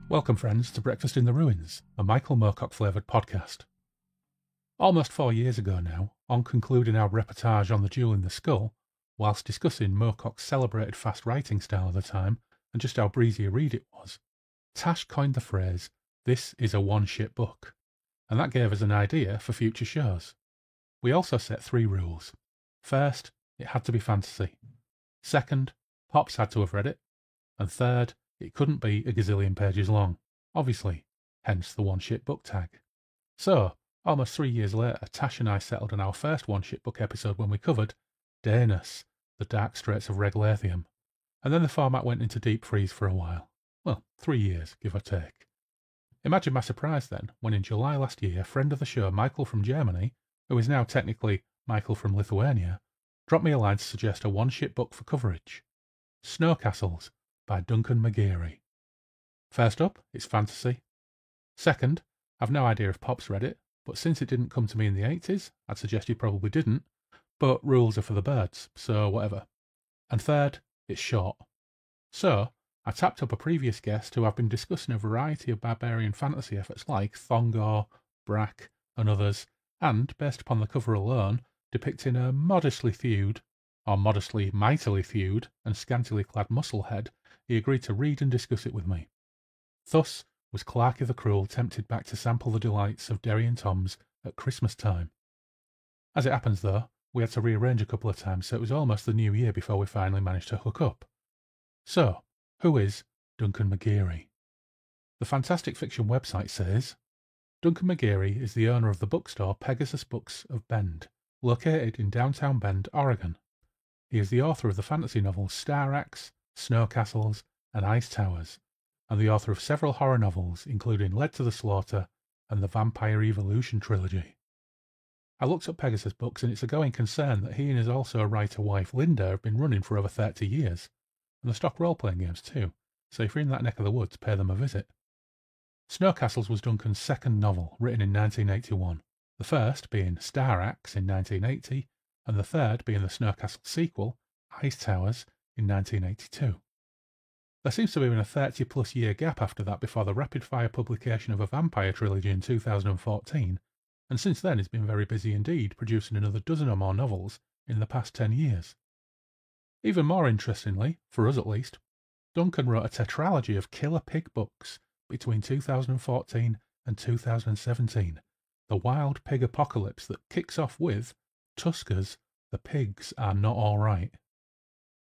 Welcome, friends, to Breakfast in the Ruins, a Michael Moorcock-flavoured podcast. Almost 4 years ago now, on concluding our reportage on the Jewel in the Skull, whilst discussing Moorcock's celebrated fast writing style of the time and just how breezy a read it was, Tash coined the phrase, "This is a one-shit book," and that gave us an idea for future shows. We also set 3 rules. First, it had to be fantasy. Second, Pops had to have read it. And third, it couldn't be a gazillion pages long, obviously, hence the one-shit book tag. So, almost 3 years later, Tash and I settled on our first one-shit book episode when we covered Daenus, the Dark Straits of Reglathium, and then the format went into deep freeze for a while. Well, 3 years, give or take. Imagine my surprise then, when in July last year, friend of the show Michael from Germany, who is now technically Michael from Lithuania, dropped me a line to suggest a one-shit book for coverage. Snow Castles by Duncan McGeary. First up, it's fantasy. Second, I've no idea if Pops read it, but since it didn't come to me in the 80s, I'd suggest he probably didn't, but rules are for the birds, so whatever. And third, it's short. So, I tapped up a previous guest who I've been discussing a variety of barbarian fantasy efforts like Thongor, Brack, and others, and, based upon the cover alone, depicting a modestly thewed, or modestly mightily thewed, and scantily clad musclehead, he agreed to read and discuss it with me. Thus was Clarky the Cruel tempted back to sample the delights of Derry and Tom's at Christmas time. As it happens, though, we had to rearrange a couple of times, so it was almost the new year before we finally managed to hook up. So, who is Duncan McGeary? The fantastic fiction website says, Duncan McGeary is the owner of the bookstore Pegasus Books of Bend, located in downtown Bend, Oregon. He is the author of the fantasy novels Star Axe, Snow Castles, and Ice Towers, and the author of several horror novels, including Led to the Slaughter and the Vampire Evolution trilogy. I looked up Pegasus Books, and it's a going concern that he and his also writer-wife Linda have been running for over 30 years, and they stock role-playing games too, so if you're in that neck of the woods, pay them a visit. Snow Castles was Duncan's second novel, written in 1981, the first being Star Axe in 1980, and the third being the Snow Castle sequel, Ice Towers, in 1982. There seems to have been a 30-plus year gap after that before the rapid-fire publication of a vampire trilogy in 2014, and since then he's been very busy indeed, producing another dozen or more novels in the past 10 years. Even more interestingly, for us at least, Duncan wrote a tetralogy of killer pig books between 2014 and 2017, the Wild Pig Apocalypse that kicks off with Tuskers, the Pigs Are Not All Right.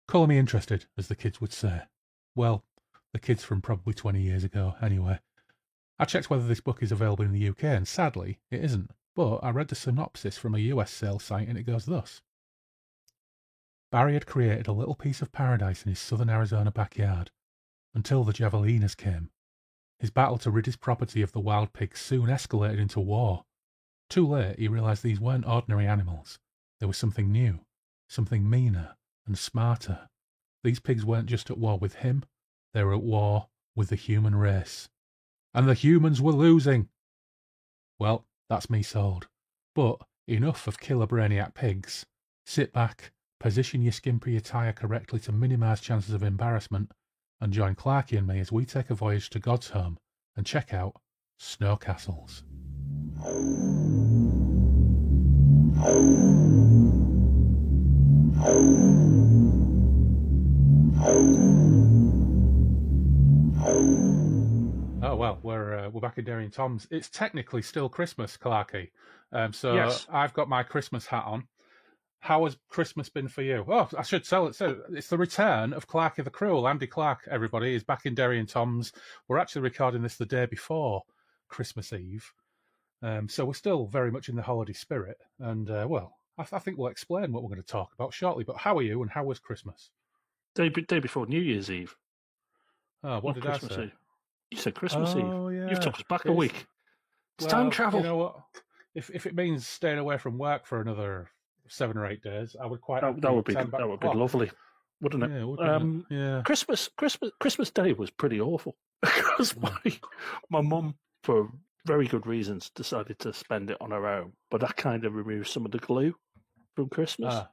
Colour me interested, as the kids would say. Well, the kids from probably 20 years ago, anyway. I checked whether this book is available in the UK, and sadly, it isn't. But I read the synopsis from a US sales site, and it goes thus. Barry had created a little piece of paradise in his southern Arizona backyard, until the Javelinas came. His battle to rid his property of the wild pigs soon escalated into war. Too late, he realised these weren't ordinary animals. There was something new, something meaner and smarter. These pigs weren't just at war with him, they were at war with the human race. And the humans were losing! Well, that's me sold. But enough of killer brainiac pigs. Sit back, position your skimpy attire correctly to minimise chances of embarrassment, and join Clarky and me as we take a voyage to God's home and check out Snow Castles. Oh well, we're back in Derry and Tom's. It's technically still Christmas, Clarky. So yes. I've got my Christmas hat on. How has Christmas been for you? Oh, I should tell it. So it's the return of Clarky the Cruel. Andy Clark, everybody, is back in Derry and Tom's. We're actually recording this the day before Christmas Eve. So we're still very much in the holiday spirit. And, I think we'll explain what we're going to talk about shortly. But how are you and how was Christmas? Day before New Year's Eve. Oh, what did Christmas I say? Eve? You said Christmas Eve. Yeah. You've took us back a week. It's time travel. You know what? If it means staying away from work for another 7 or 8 days, I would quite. That would be lovely, wouldn't it? Yeah, wouldn't it? Yeah. Christmas Day was pretty awful because my mum, for very good reasons, decided to spend it on her own. But that kind of removed some of the glue from Christmas.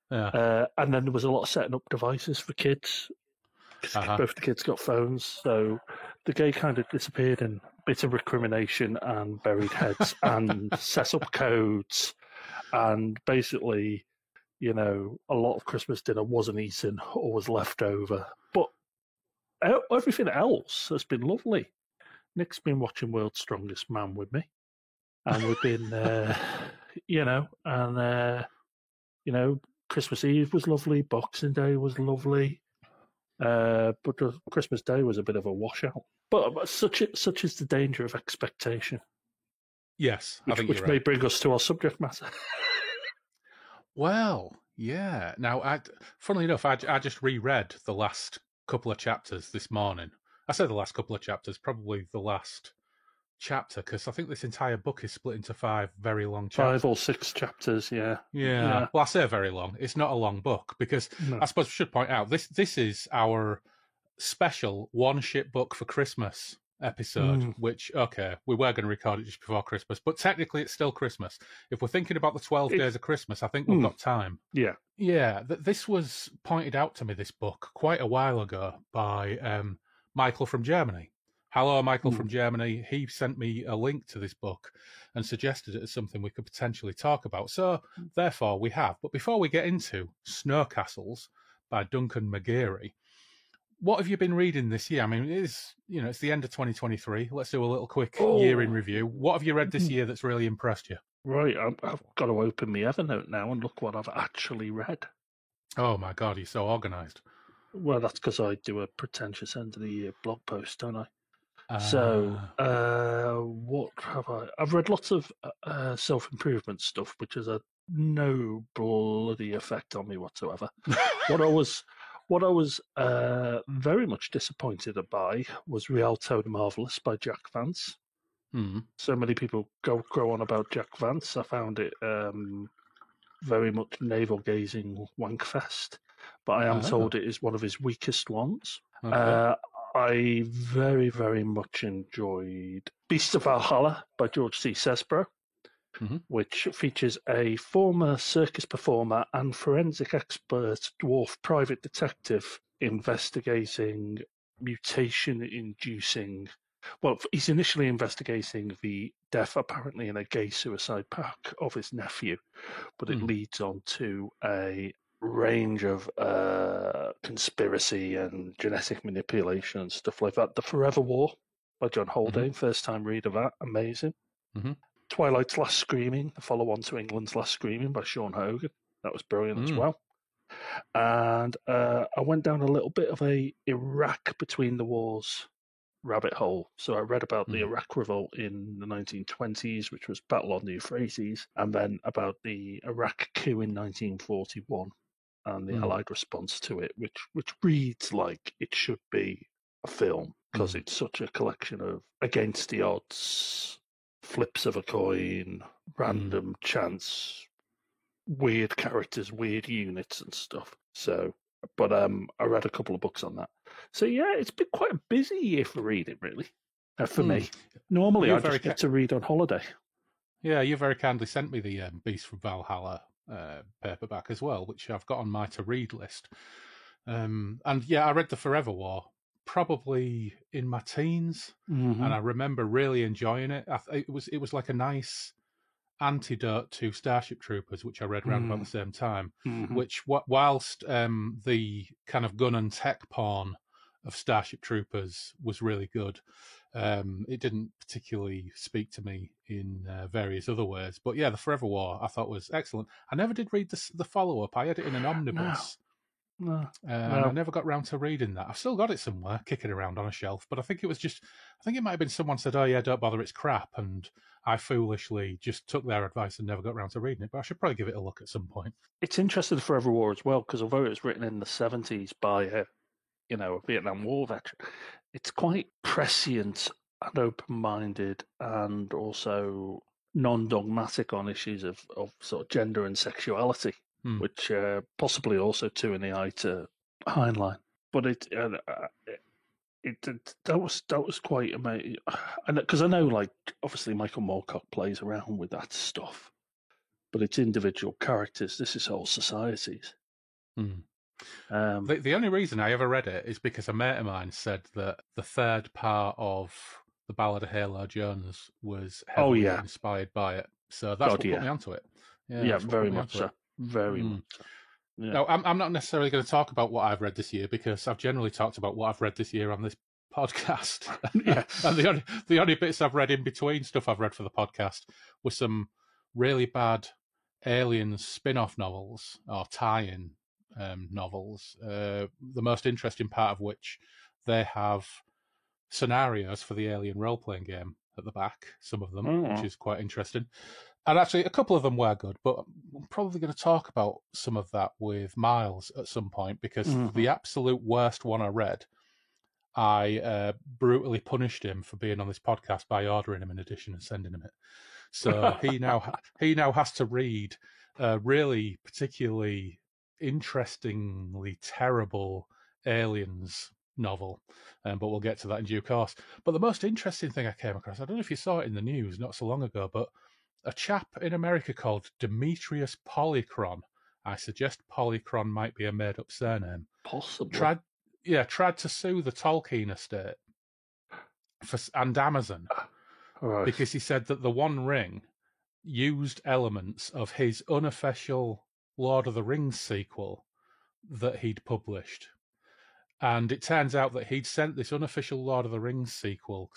Yeah. And then there was a lot of setting up devices for kids. Both the kids got phones, so the gay kind of disappeared in bits of recrimination and buried heads and set up codes, and basically, a lot of Christmas dinner wasn't eaten or was left over. But everything else has been lovely. Nick's been watching World's Strongest Man with me, and we've been, Christmas Eve was lovely, Boxing Day was lovely, but Christmas Day was a bit of a washout. But such is the danger of expectation. Yes, which may bring us to our subject matter. Well, yeah. Now, funnily enough, I just reread the last couple of chapters this morning. I say the last couple of chapters, probably the last chapter, because I think this entire book is split into 5 very long chapters. 5 or 6 chapters, yeah. Well, I say very long. It's not a long book, because I suppose we should point out, this is our special One Shit Book for Christmas episode, which, okay, we were going to record it just before Christmas, but technically it's still Christmas. If we're thinking about the 12 days of Christmas, I think we've got time. Yeah. Yeah, this was pointed out to me, this book, quite a while ago by Michael from Germany. Hello, Michael from Germany. He sent me a link to this book and suggested it as something we could potentially talk about. So, therefore, we have. But before we get into Snow Castles by Duncan McGeary, what have you been reading this year? I mean, it's the end of 2023. Let's do a little quick year in review. What have you read this year that's really impressed you? Right, I've got to open my Evernote now and look what I've actually read. Oh, my God, you're so organised. Well, that's because I do a pretentious end of the year blog post, don't I? So, what have I? I've read lots of self-improvement stuff, which has had no bloody effect on me whatsoever. What I was very much disappointed by was Rialto the Marvellous by Jack Vance. So many people go on about Jack Vance. I found it very much navel-gazing wankfest, but I am told it is one of his weakest ones. Okay. I very, very much enjoyed Beasts of Valhalla by George C. Sesbro, which features a former circus performer and forensic expert dwarf private detective investigating mutation-inducing... Well, he's initially investigating the death, apparently in a gay suicide pact, of his nephew, but it leads on to a range of conspiracy and genetic manipulation and stuff like that. The Forever War by John Haldane, first time read of that, amazing. Twilight's Last Screaming, the follow-on to England's Last Screaming by Sean Hogan, that was brilliant as well. And I went down a little bit of a Iraq Between the Wars rabbit hole. So I read about the Iraq Revolt in the 1920s, which was Battle on the Euphrates, and then about the Iraq coup in 1941 and the Allied response to it, which reads like it should be a film, because it's such a collection of against the odds, flips of a coin, random chance, weird characters, weird units and stuff. So, but I read a couple of books on that. So yeah, it's been quite a busy year for reading, really, for me. Normally, I just get to read on holiday. Yeah, you very kindly sent me the Beast from Valhalla paperback as well, which I've got on my to-read list. And yeah, I read The Forever War probably in my teens, and I remember really enjoying it. It was like a nice antidote to Starship Troopers, which I read around about the same time, which whilst the kind of gun and tech porn of Starship Troopers was really good, it didn't particularly speak to me in various other ways. But yeah, The Forever War I thought was excellent. I never did read the follow-up. I had it in an omnibus. And I never got round to reading that. I've still got it somewhere, kicking around on a shelf, but I think it might have been someone said, oh yeah, don't bother, it's crap, and I foolishly just took their advice and never got round to reading it, but I should probably give it a look at some point. It's interesting, The Forever War as well, because although it was written in the 70s by a Vietnam War veteran, it's quite prescient and open-minded and also non-dogmatic on issues of sort of gender and sexuality, which possibly also too in the eye to Heinlein. But that was quite amazing, and because I know, like, obviously Michael Moorcock plays around with that stuff, but it's individual characters. This is whole societies. The only reason I ever read it is because a mate of mine said that the third part of The Ballad of Halo Jones was heavily inspired by it. So that's what put me onto it. Yeah, very much so. Very much so. Yeah. No, I'm not necessarily going to talk about what I've read this year because I've generally talked about what I've read this year on this podcast. And the only bits I've read in between stuff I've read for the podcast were some really bad Aliens spin-off novels or tie-in novels. The most interesting part of which they have scenarios for the Alien role-playing game at the back, some of them, which is quite interesting. And actually, a couple of them were good, but I'm probably going to talk about some of that with Miles at some point because the absolute worst one I read, I brutally punished him for being on this podcast by ordering him an edition and sending him it. So he now has to read a really particularly interestingly terrible Aliens novel, but we'll get to that in due course. But the most interesting thing I came across, I don't know if you saw it in the news not so long ago, but a chap in America called Demetrius Polychron. I suggest Polychron might be a made-up surname. Possibly. Tried to sue the Tolkien estate and Amazon because he said that the One Ring used elements of his unofficial Lord of the Rings sequel that he'd published. And it turns out that he'd sent this unofficial Lord of the Rings sequel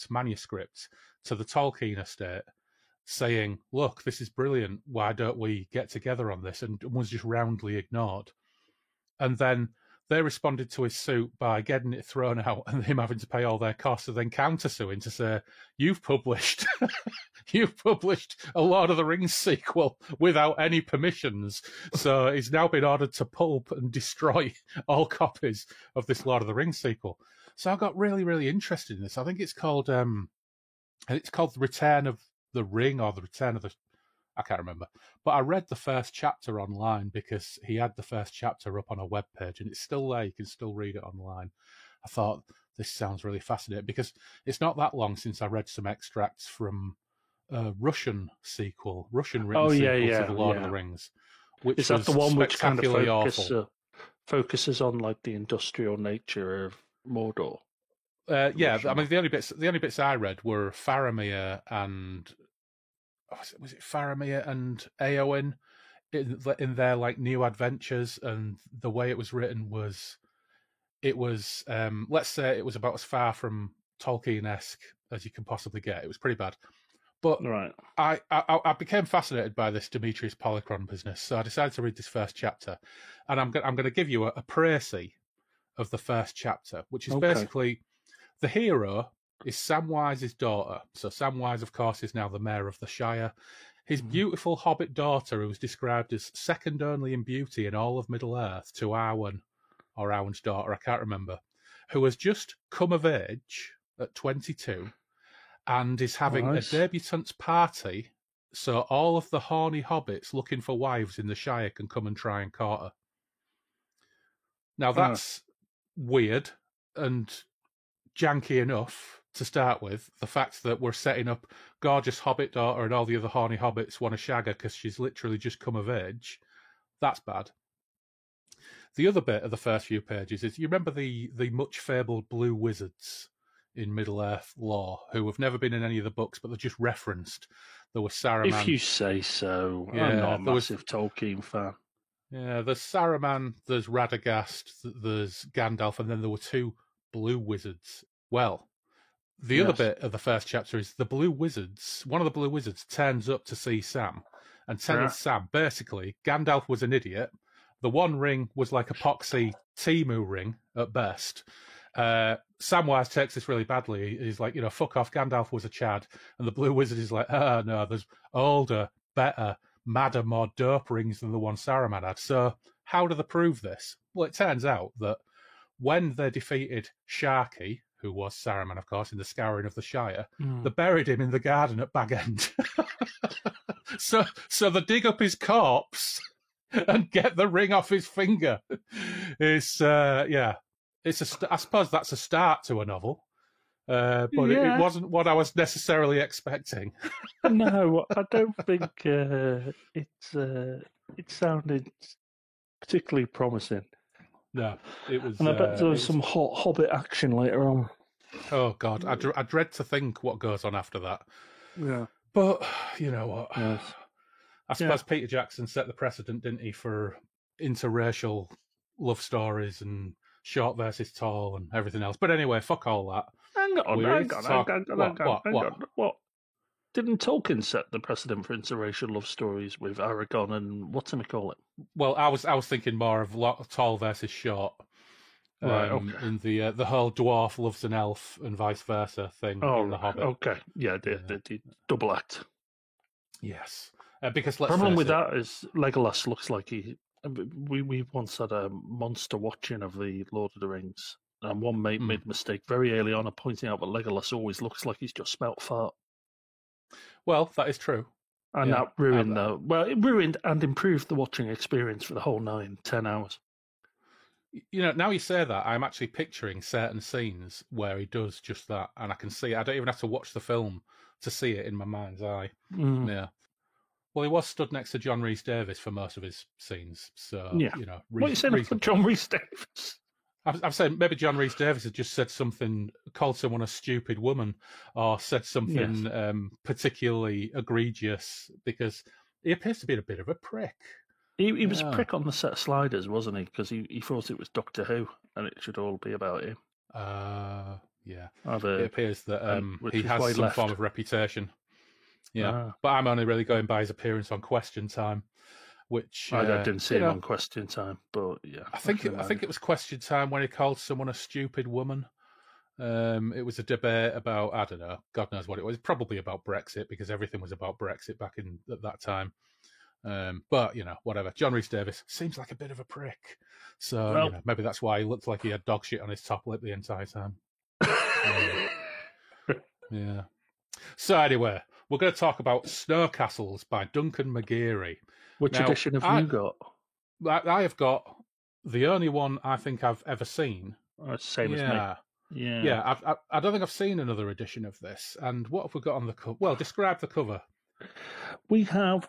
manuscript, to the Tolkien estate, saying, look, this is brilliant, why don't we get together on this? And was just roundly ignored. And then they responded to his suit by getting it thrown out and him having to pay all their costs and then countersuing to say, you've published a Lord of the Rings sequel without any permissions. So he's now been ordered to pulp and destroy all copies of this Lord of the Rings sequel. So I got really, really interested in this. I think it's called The Return of the Ring or The Return of the... I can't remember. But I read the first chapter online because he had the first chapter up on a webpage and it's still there. You can still read it online. I thought, this sounds really fascinating because it's not that long since I read some extracts from a Russian written sequel to The Lord of the Rings. Which is that the one which kind of focuses on like the industrial nature of Mordor? I mean the only bits I read were Faramir and... was it Faramir and Eowyn in their like new adventures, and the way it was written was let's say it was about as far from Tolkien-esque as you can possibly get. It was pretty bad, but I became fascinated by this Demetrius Polychron business, so I decided to read this first chapter, and I'm going to give you a précis of the first chapter, which is basically the hero is Samwise's daughter. So Samwise, of course, is now the mayor of the Shire. His beautiful hobbit daughter, who was described as second only in beauty in all of Middle-earth to Arwen, or Arwen's daughter, I can't remember, who has just come of age at 22 and is having a debutante's party so all of the horny hobbits looking for wives in the Shire can come and try and court her. Now, that's weird and janky enough to start with. The fact that we're setting up gorgeous hobbit daughter and all the other horny hobbits want to shag her because she's literally just come of age, that's bad. The other bit of the first few pages is, you remember the much fabled blue wizards in Middle-earth lore who have never been in any of the books, but they're just referenced? There was Saruman. If you say so. I'm not a massive Tolkien fan. Yeah, there's Saruman, there's Radagast, there's Gandalf, and then there were two blue wizards. Well, the other bit of the first chapter is the blue wizards. One of the blue wizards turns up to see Sam and tells Sam, basically, Gandalf was an idiot. The One Ring was like a poxy Temu ring at best. Samwise takes this really badly. He's like, fuck off, Gandalf was a Chad. And the blue wizard is like, no, there's older, better, madder, more dope rings than the one Saruman had. So how do they prove this? Well, it turns out that when they defeated Sharky, who was Saruman, of course, in the Scouring of the Shire, they buried him in the garden at Bag End. so they dig up his corpse and get the ring off his finger. It's I suppose that's a start to a novel, but it wasn't what I was necessarily expecting. No, I don't think it sounded particularly promising. No, it was. And I bet there was some hot Hobbit action later on. Oh God, I dread to think what goes on after that. Yeah, but you know what? Yes. I suppose Peter Jackson set the precedent, didn't he, for interracial love stories and short versus tall and everything else. But anyway, fuck all that. Hang on. What? Didn't Tolkien set the precedent for interracial love stories with Aragon and what's it call it? Well, I was thinking more of tall versus short. Right, okay. In the whole dwarf loves an elf and vice versa thing in The Hobbit. Okay, yeah, the double act. Yes, because let's problem with that is Legolas looks like he. We once had a monster watching of the Lord of the Rings, and one mate made a mistake very early on of pointing out that Legolas always looks like he's just smelt fart. Well, that is true. And that ruined it ruined and improved the watching experience for the whole 9-10 hours. You know, now you say that, I'm actually picturing certain scenes where he does just that, and I can see it. I don't even have to watch the film to see it in my mind's eye. Yeah. Well, he was stood next to John Rhys Davies for most of his scenes, so you know. What are you saying for John Rhys Davies? I'm saying maybe John Rhys Davies had just said something, called someone a stupid woman, or said something particularly egregious, because he appears to be a bit of a prick. He was a prick on the set of Sliders, wasn't he? Because he thought it was Doctor Who, and it should all be about him. Yeah. It appears that he has some form of reputation. Yeah, but I'm only really going by his appearance on Question Time, which I didn't see him on Question Time, but yeah, I think it was Question Time when he called someone a stupid woman. It was a debate about, I don't know, God knows what it was. Probably about Brexit, because everything was about Brexit back at that time. But you know, whatever. John Rhys Davies seems like a bit of a prick, so you know, maybe that's why he looked like he had dog shit on his top lip the entire time. Yeah. So anyway, we're going to talk about Snow Castles by Duncan McGeary. Which edition have you got? I have got the only one I think I've ever seen. Same as me. Yeah. I don't think I've seen another edition of this. And what have we got on the cover? Well, describe the cover. We have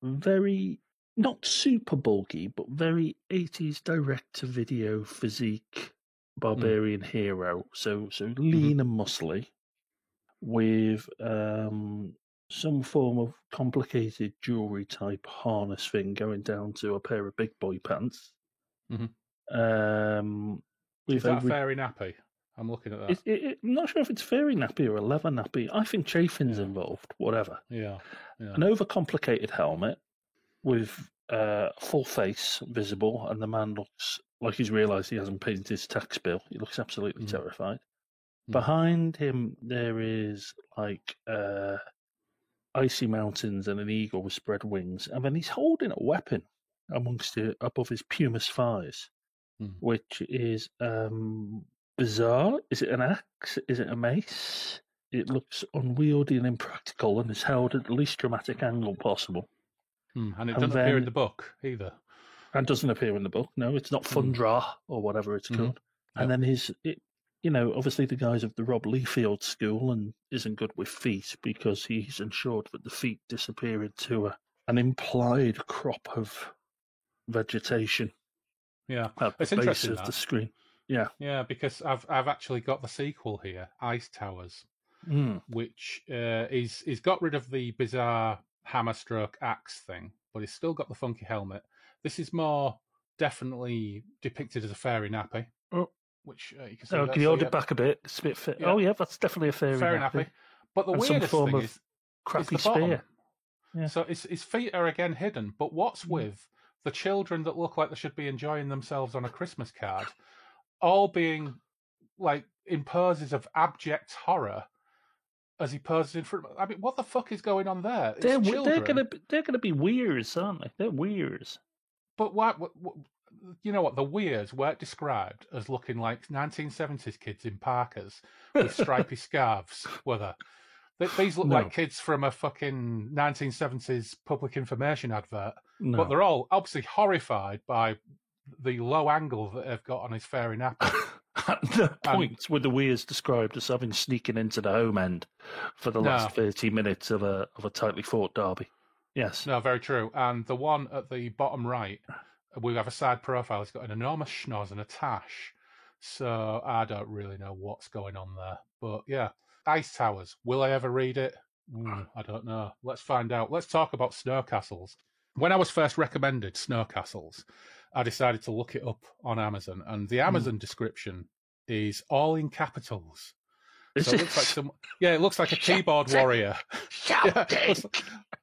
very, not super bulky, but very 80s direct-to-video physique barbarian hero. So lean and muscly, with some form of complicated jewelry type harness thing going down to a pair of big boy pants. Is that a fairy nappy? I'm looking at that. I'm not sure if it's fairy nappy or a leather nappy. I think chafing's involved, whatever. Yeah. An overcomplicated helmet with full face visible, and the man looks like he's realised he hasn't paid his tax bill. He looks absolutely terrified. Behind him, there is like icy mountains and an eagle with spread wings, and then he's holding a weapon above his pumice thighs, which is bizarre. Is it an axe? Is it a mace? It looks unwieldy and impractical, and is held at the least dramatic angle possible. And it doesn't appear in the book either. And doesn't appear in the book. No, it's not Fundra or whatever it's called. And then obviously the guy's of the Rob Liefeld school and isn't good with feet, because he's ensured that the feet disappear into an implied crop of vegetation. Yeah, at it's the base interesting of the screen. Yeah, because I've actually got the sequel here, Ice Towers, which is got rid of the bizarre hammer stroke axe thing, but it's still got the funky helmet. This is more definitely depicted as a fairy nappy. Which you can see. Can you hold it back a bit? It's a bit fit. Yeah. Oh yeah, that's definitely a fairy nappy. But the weirdest thing is crappy the bottom. spear. Yeah. So his feet are again hidden. But what's with the children that look like they should be enjoying themselves on a Christmas card, all being like in poses of abject horror as he poses in front? I mean, what the fuck is going on there? They're gonna be weirs, aren't they? They're weirs. But what you know what? The weirs weren't described as looking like 1970s kids in parkas with stripy scarves, were they? These look like kids from a fucking 1970s public information advert. No. But they're all obviously horrified by the low angle that they've got on his fairy nappy. At the point were the weirs described as having sneaking into the home end for the last 30 minutes of a tightly fought derby. Yes. No, very true. And the one at the bottom right we have a side profile. It's got an enormous schnoz and a tash. So I don't really know what's going on there. But yeah, Ice Towers. Will I ever read it? I don't know. Let's find out. Let's talk about Snow Castles. When I was first recommended Snow Castles, I decided to look it up on Amazon, and the Amazon description is all in capitals. So it looks like it looks like a keyboard warrior.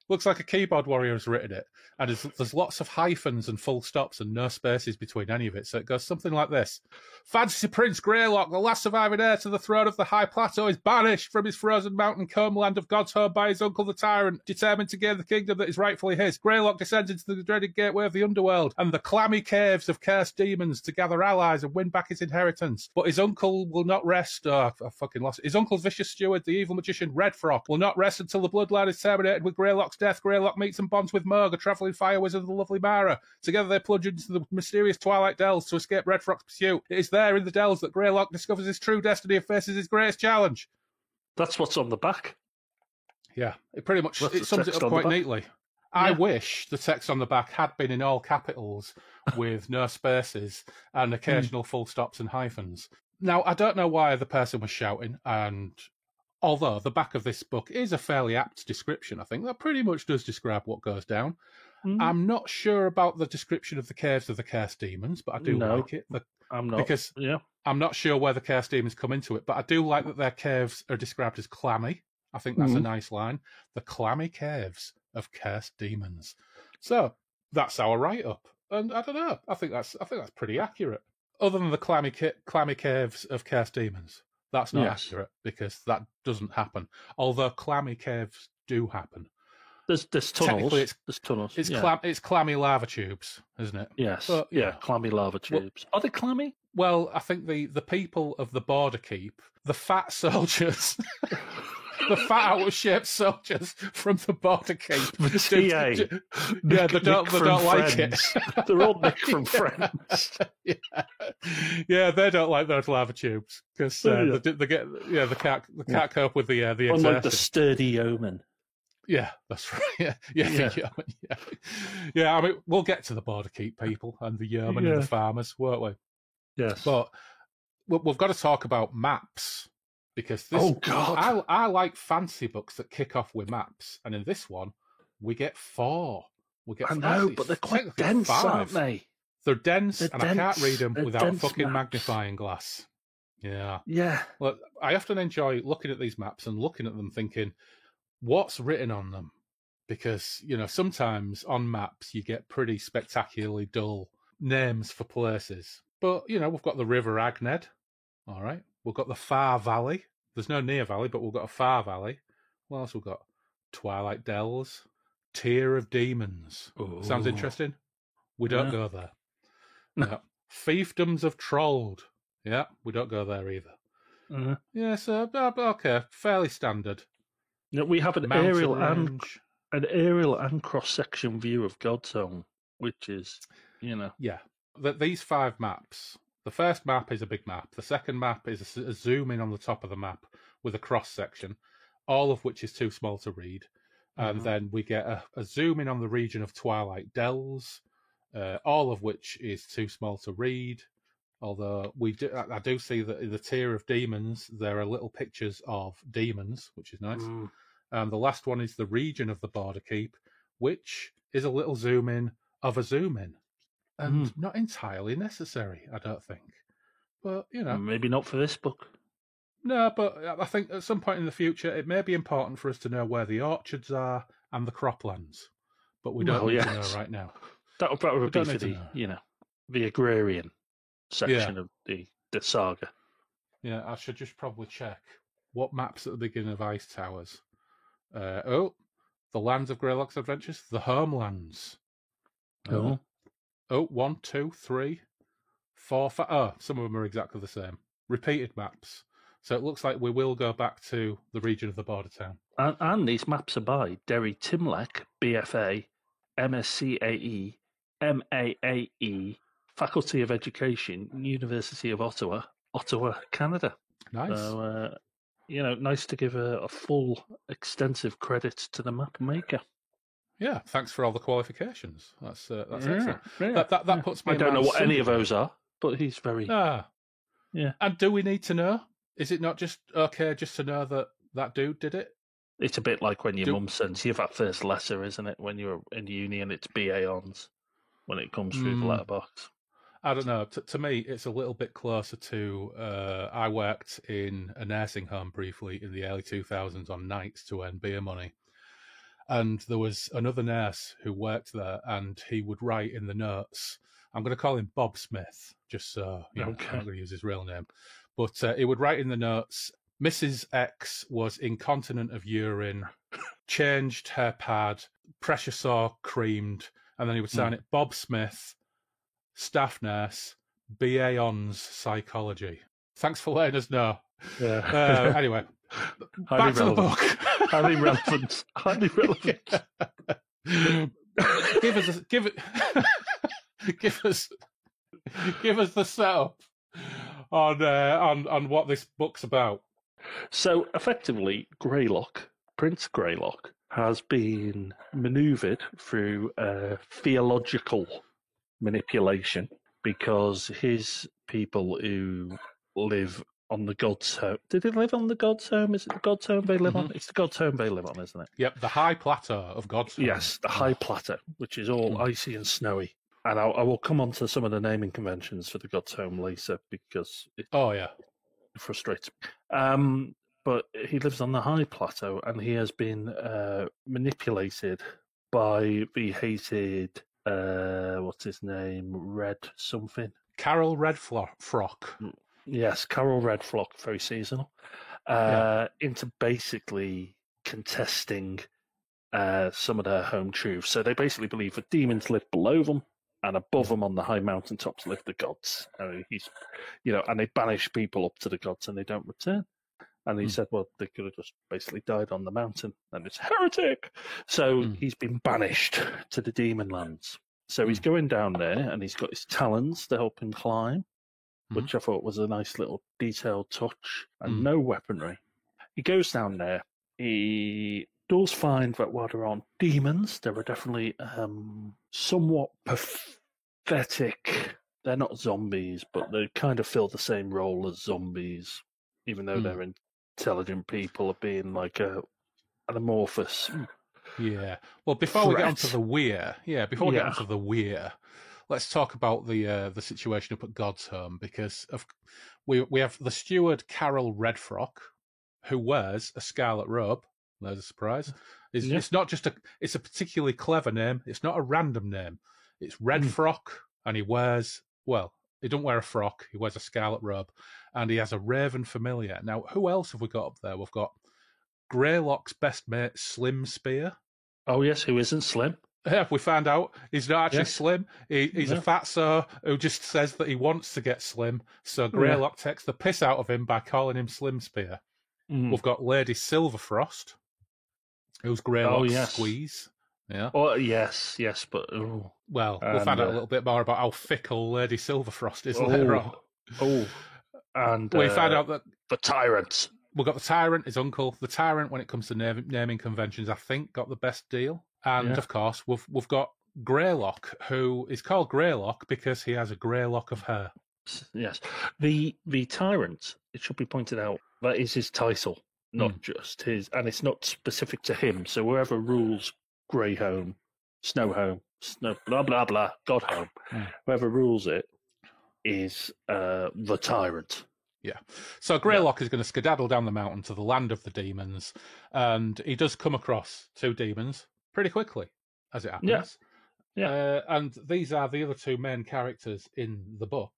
Looks like a keyboard warrior has written it, and there's lots of hyphens and full stops and no spaces between any of it. So it goes something like this: Fantasy Prince Greylock, the last surviving heir to the throne of the High Plateau, is banished from his frozen mountain comb land of God's home by his uncle the tyrant, determined to gain the kingdom that is rightfully his. Greylock descends into the dreaded gateway of the underworld and the clammy caves of cursed demons to gather allies and win back his inheritance. But his uncle will not rest. Oh, I fucking lost it. His uncle's vicious steward, the evil magician Redfrock, will not rest until the bloodline is terminated with Greylock's death. Greylock meets and bonds with Morg, a travelling fire wizard of the lovely Mara. Together they plunge into the mysterious Twilight Dells to escape Redfrock's pursuit. It is there in the Dells that Greylock discovers his true destiny and faces his greatest challenge. That's what's on the back. Yeah, it pretty much it sums it up quite neatly. Yeah. I wish the text on the back had been in all capitals with no spaces and occasional full stops and hyphens. Now, I don't know why the person was shouting, and although the back of this book is a fairly apt description, I think that pretty much does describe what goes down. I'm not sure about the description of the caves of the Cursed Demons, but I do like it. I'm not. Because I'm not sure where the Cursed Demons come into it, but I do like that their caves are described as clammy. I think that's a nice line. The clammy caves of Cursed Demons. So that's our write-up. And I don't know. I think that's pretty accurate. Other than the clammy caves of Cursed Demons. That's not accurate because that doesn't happen. Although clammy caves do happen. There's tunnels. There's tunnels. It's clammy lava tubes, isn't it? Yes. But, clammy lava tubes. Are they clammy? Well, I think the people of the Border Keep, the fat soldiers, the fat out-of-shape soldiers from the Border Keep, the TA, they don't like it. They're all Nick from Friends. Yeah, they don't like those lava tubes because they can't cope with the exertion. Unlike the sturdy yeoman. Yeah, that's right. Yeah. I mean, we'll get to the Border Keep people and the yeomen and the farmers, won't we? Yes. But we've got to talk about maps because this. Oh God! I like fantasy books that kick off with maps, and in this one, we get 4. I know, but they're quite dense, aren't they? They're dense, I can't read them without a fucking magnifying glass. Yeah. Yeah. Look, I often enjoy looking at these maps and looking at them, thinking, what's written on them? Because, sometimes on maps you get pretty spectacularly dull names for places. But, we've got the River Agned, all right? We've got the Far Valley. There's no Near Valley, but we've got a Far Valley. What else we've got? Twilight Dells, Tear of Demons. Ooh. Sounds interesting? We don't go there. No. Fiefdoms of Trolled. Yeah, we don't go there either. Mm-hmm. Yeah, so, okay, fairly standard. We have an aerial and cross-section view of Godzone, which is, Yeah. These 5 maps, the first map is a big map. The second map is a zoom in on the top of the map with a cross-section, all of which is too small to read. And then we get a zoom in on the region of Twilight Dells, all of which is too small to read. Although I do see that in the Tier of Demons, there are little pictures of demons, which is nice. And the last one is the region of the Border Keep, which is a little zoom in of a zoom in. And not entirely necessary, I don't think. But, Maybe not for this book. No, but I think at some point in the future, it may be important for us to know where the orchards are and the croplands. But we don't need to know right now. That would be for the agrarian section of the saga. Yeah, I should just probably check what maps at the beginning of Ice Towers. The Lands of Greylock's Adventures, the Homelands. 1, 2, 3, 4, 5. Oh, some of them are exactly the same. Repeated maps. So it looks like we will go back to the region of the border town. And these maps are by Derry Timlek, BFA, MSCAE, MAAE, Faculty of Education, University of Ottawa, Canada. Nice. So, nice to give a full, extensive credit to the map maker. Yeah, thanks for all the qualifications. That's excellent. Yeah, That puts me. I in don't know mind what any of somebody. those are, but he's very. Yeah. And do we need to know? Is it not just okay just to know that dude did it? It's a bit like when your mum sends you that first letter, isn't it? When you're in uni and it's BA ons when it comes through the letterbox. I don't know. To me, it's a little bit closer to. I worked in a nursing home briefly in the early 2000s on nights to earn beer money. And there was another nurse who worked there, and he would write in the notes. I'm going to call him Bob Smith, just so I'm not going to use his real name. But he would write in the notes, Mrs. X was incontinent of urine, changed her pad, pressure sore creamed, and then he would sign it Bob Smith, staff nurse, BA Ons Psychology. Thanks for letting us know. Yeah. Anyway, back to the book. Highly relevant. Highly relevant. Give us the setup on what this book's about. So effectively, Greylock, Prince Greylock, has been manoeuvred through theological manipulation because his people who live on the God's Home. Did they live on the God's Home? Is it the God's Home they live on? It's the God's Home they live on, isn't it? Yep, the high plateau of God's Home. Yes, the high plateau, which is all icy and snowy. And I will come on to some of the naming conventions for the God's Home later because it frustrates me. But he lives on the high plateau and he has been manipulated by the hated, what's his name, Red something? Carol Redfrock. Yes, Carol Redfrock, very seasonal, into basically contesting some of their home truths. So they basically believe that demons live below them, and above them on the high mountaintops live the gods. And and they banish people up to the gods, and they don't return. And he said, well, they could have just basically died on the mountain, and it's heretic. So he's been banished to the demon lands. So he's going down there, and he's got his talons to help him climb, which I thought was a nice little detailed touch, and no weaponry. He goes down there. He does find that while there aren't demons, there are definitely somewhat pathetic. They're not zombies, but they kind of fill the same role as zombies, even though they're intelligent people are being like an amorphous. Yeah. Well, before we get onto the weir, let's talk about the situation up at God's Home, because we have the steward Carol Redfrock, who wears a scarlet robe. There's a surprise. It's not just it's a particularly clever name. It's not a random name. It's Redfrock, and he don't wear a frock. He wears a scarlet robe, and he has a raven familiar. Now, who else have we got up there? We've got Greylock's best mate, Slim Spear. Oh, yes, who isn't slim? Yeah, we found out he's not actually slim. He's a fatso who just says that he wants to get slim. So Greylock takes the piss out of him by calling him Slim Spear. We've got Lady Silverfrost, who's Greylock's squeeze. Yeah. Oh, yes, but well, we'll find out a little bit more about how fickle Lady Silverfrost is later on. And we found out that the tyrant. We've got the tyrant, his uncle. The tyrant, when it comes to naming conventions, I think got the best deal. And of course, we've got Greylock, who is called Greylock because he has a grey lock of hair. Yes, the tyrant. It should be pointed out that is his title, not just his, and it's not specific to him. So whoever rules Grey Home, Snow blah blah blah, God Home, whoever rules it is the tyrant. Yeah. So Greylock is going to skedaddle down the mountain to the land of the demons, and he does come across two demons pretty quickly, as it happens. Yeah. And these are the other two main characters in the book.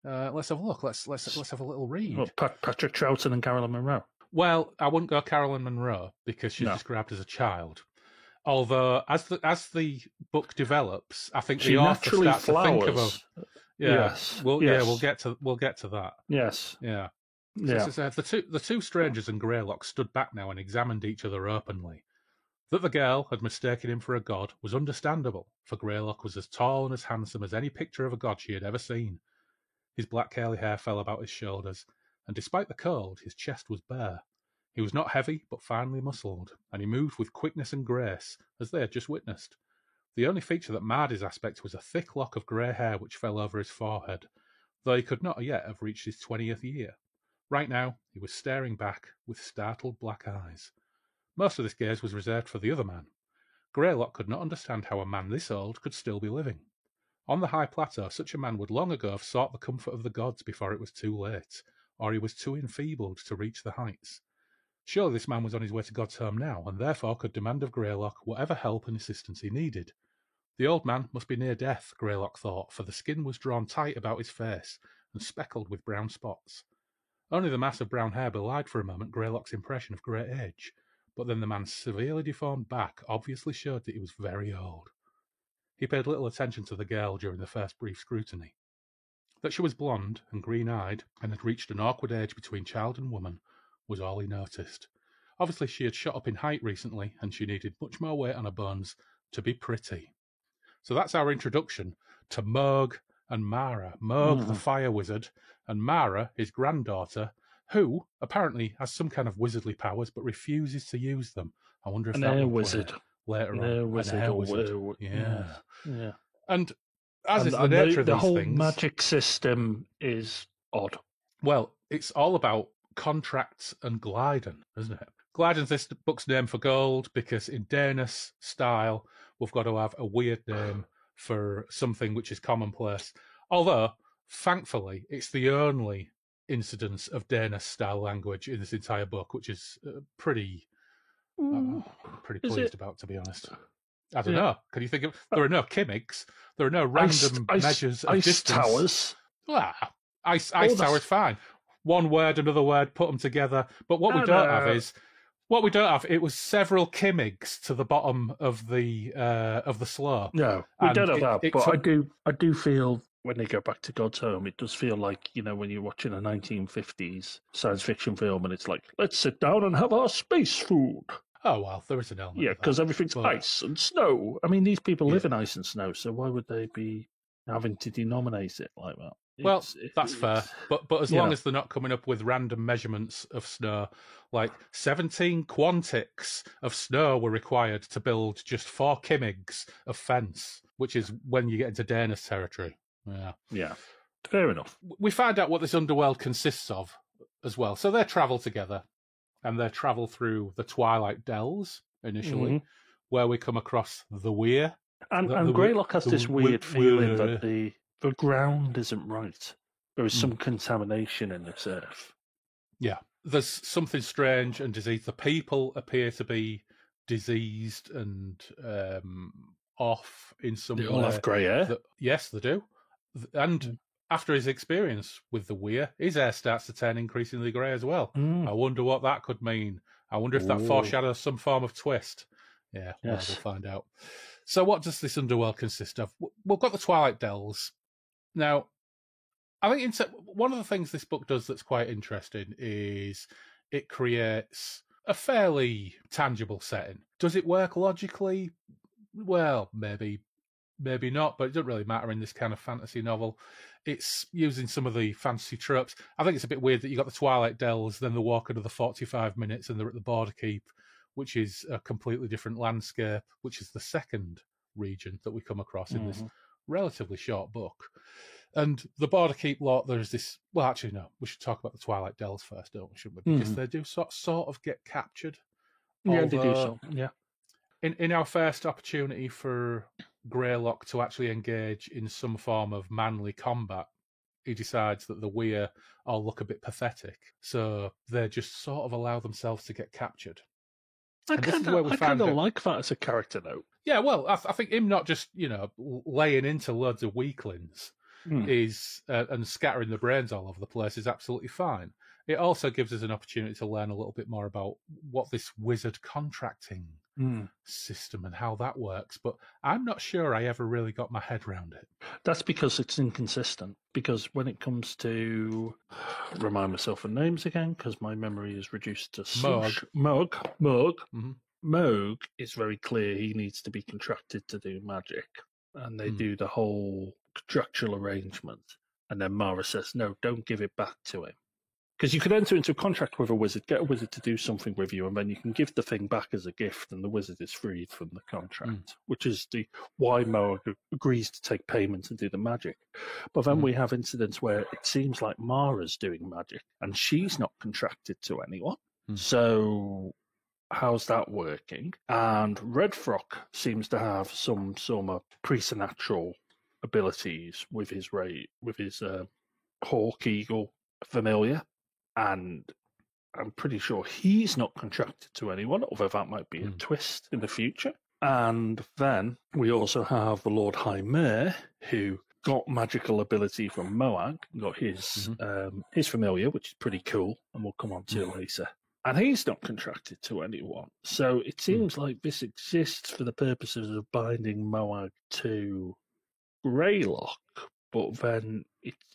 Let's have a look. Let's have a little read. Well, Patrick Troughton and Carolyn Monroe. Well, I wouldn't go Carolyn Monroe because she's described as a child. Although, as the book develops, I think the author starts to think of a. Yes. We'll get to that. Yes. Yeah. So the two strangers and Greylock stood back now and examined each other openly. That the girl had mistaken him for a god was understandable, for Greylock was as tall and as handsome as any picture of a god she had ever seen. His black curly hair fell about his shoulders, and despite the cold, his chest was bare. He was not heavy, but finely muscled, and he moved with quickness and grace, as they had just witnessed. The only feature that marred his aspect was a thick lock of grey hair which fell over his forehead, though he could not yet have reached his 20th year. Right now, he was staring back with startled black eyes. Most of this gaze was reserved for the other man. Greylock could not understand how a man this old could still be living. On the high plateau, such a man would long ago have sought the comfort of the gods before it was too late, or he was too enfeebled to reach the heights. Surely this man was on his way to God's home now, and therefore could demand of Greylock whatever help and assistance he needed. The old man must be near death, Greylock thought, for the skin was drawn tight about his face and speckled with brown spots. Only the mass of brown hair belied for a moment Greylock's impression of great age, but then the man's severely deformed back obviously showed that he was very old. He paid little attention to the girl during the first brief scrutiny. That she was blonde and green-eyed and had reached an awkward age between child and woman was all he noticed. Obviously she had shot up in height recently, and she needed much more weight on her bones to be pretty. So that's our introduction to Mohg and Mara. Mohg, the fire wizard, and Mara, his granddaughter, who apparently has some kind of wizardly powers but refuses to use them. I wonder if that will wizard later on. An air wizard. Yeah. Yeah. And as is the nature of the these whole things, magic system is odd. well, it's all about contracts and Glyden, isn't it? Glyden's this book's name for gold because in Danish style, we've got to have a weird name for something which is commonplace. Although, thankfully, it's the only incidence of Danish style language in this entire book, which is pretty pleased about, to be honest. I don't know. Can you think of? There are no gimmicks. There are no random measures of distance. Towers. Well, ice towers, fine. One word, another word, put them together. But what we don't have is it was several kimmigs to the bottom of the slope. No, we don't have that. But I do feel when they go back to God's home, it does feel like, you know, when you're watching a 1950s science fiction film and it's like, let's sit down and have our space food. Oh, well, there is an element. Yeah, because everything's ice and snow. I mean, these people live in ice and snow, so why would they be having to denominate it like that? That's fair. But as long as they're not coming up with random measurements of snow, like 17 quantics of snow were required to build just 4 kimmigs of fence, which is when you get into Danish territory. Yeah. Fair enough. We find out what this underworld consists of as well. So they travel together, and they travel through the Twilight Dells initially, where we come across the Weir. And Greylock has this weird feeling that the ground isn't right. There is some contamination in this earth. Yeah, there's something strange and diseased. The people appear to be diseased and off in some way. They all have grey hair? Yes, they do. And after his experience with the Weir, his hair starts to turn increasingly grey as well. I wonder what that could mean. I wonder if that foreshadows some form of twist. Yeah, we'll find out. So what does this underworld consist of? We've got the Twilight Dells. Now, I think one of the things this book does that's quite interesting is it creates a fairly tangible setting. Does it work logically? Well, maybe not, but it doesn't really matter in this kind of fantasy novel. It's using some of the fantasy tropes. I think it's a bit weird that you got the Twilight Dells, then they walk another 45 minutes and they're at the Border Keep, which is a completely different landscape, which is the second region that we come across in this relatively short book. And the Border Keep lot, there's this... Well, actually, no, we should talk about the Twilight Dells first, don't we? Shouldn't we? Because they do sort of get captured. Yeah, they do so, yeah. In our first opportunity for Greylock to actually engage in some form of manly combat, he decides that the Weir all look a bit pathetic. So they just sort of allow themselves to get captured. I kind of like that as a character, though. Yeah, well, I think him not just, laying into loads of weaklings is and scattering the brains all over the place is absolutely fine. It also gives us an opportunity to learn a little bit more about what this wizard contracting system and how that works. But I'm not sure I ever really got my head around it. That's because it's inconsistent. Because when it comes to... Remind myself of names again, because my memory is reduced to... Mohg. Mohg is very clear he needs to be contracted to do magic. And they do the whole contractual arrangement. And then Mara says, no, don't give it back to him. Because you could enter into a contract with a wizard, get a wizard to do something with you, and then you can give the thing back as a gift, and the wizard is freed from the contract, which is why Moag agrees to take payment and do the magic. But then we have incidents where it seems like Mara's doing magic, and she's not contracted to anyone. So how's that working? And Red Frock seems to have some preternatural abilities with his Hawk Eagle familiar, and I'm pretty sure he's not contracted to anyone, although that might be a twist in the future. And then we also have the Lord Hymir, who got magical ability from Moag, got his familiar, which is pretty cool, and we'll come on to later. And he's not contracted to anyone. So it seems like this exists for the purposes of binding Moag to Greylock, but then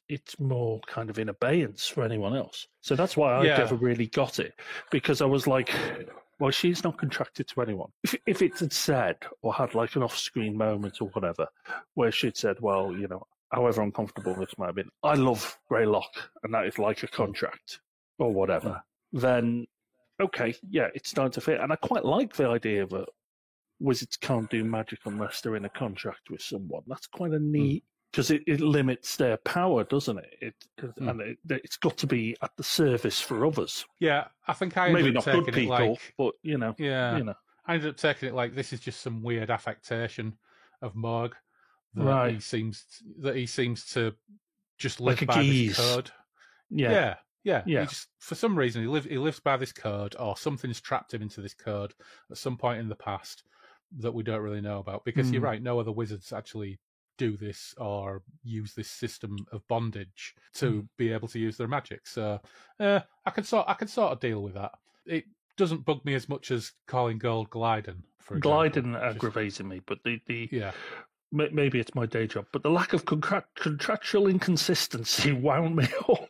it's more kind of in abeyance for anyone else. So that's why I never really got it, because I was like, well, she's not contracted to anyone. If it had said, or had like an off-screen moment or whatever, where she'd said, well, you know, however uncomfortable this might have been, I love Greylock, and that is like a contract, or whatever, then, okay, yeah, it's starting to fit. And I quite like the idea that wizards can't do magic unless they're in a contract with someone. That's quite a neat, because it limits their power, doesn't it? And it's got to be at the service for others. Yeah, I think I maybe ended not up good taking people, it like, but you know. I ended up taking it like this is just some weird affectation of Moag that he seems to just live like by this code. Yeah. He just, for some reason, he lives by this code, or something's trapped him into this code at some point in the past that we don't really know about. Because you're right, no other wizards actually do this or use this system of bondage to be able to use their magic. So I can sort of deal with that. It doesn't bug me as much as calling gold Glyden. For example. Glyden aggravated me, but maybe it's my day job. But the lack of contractual inconsistency wound me up.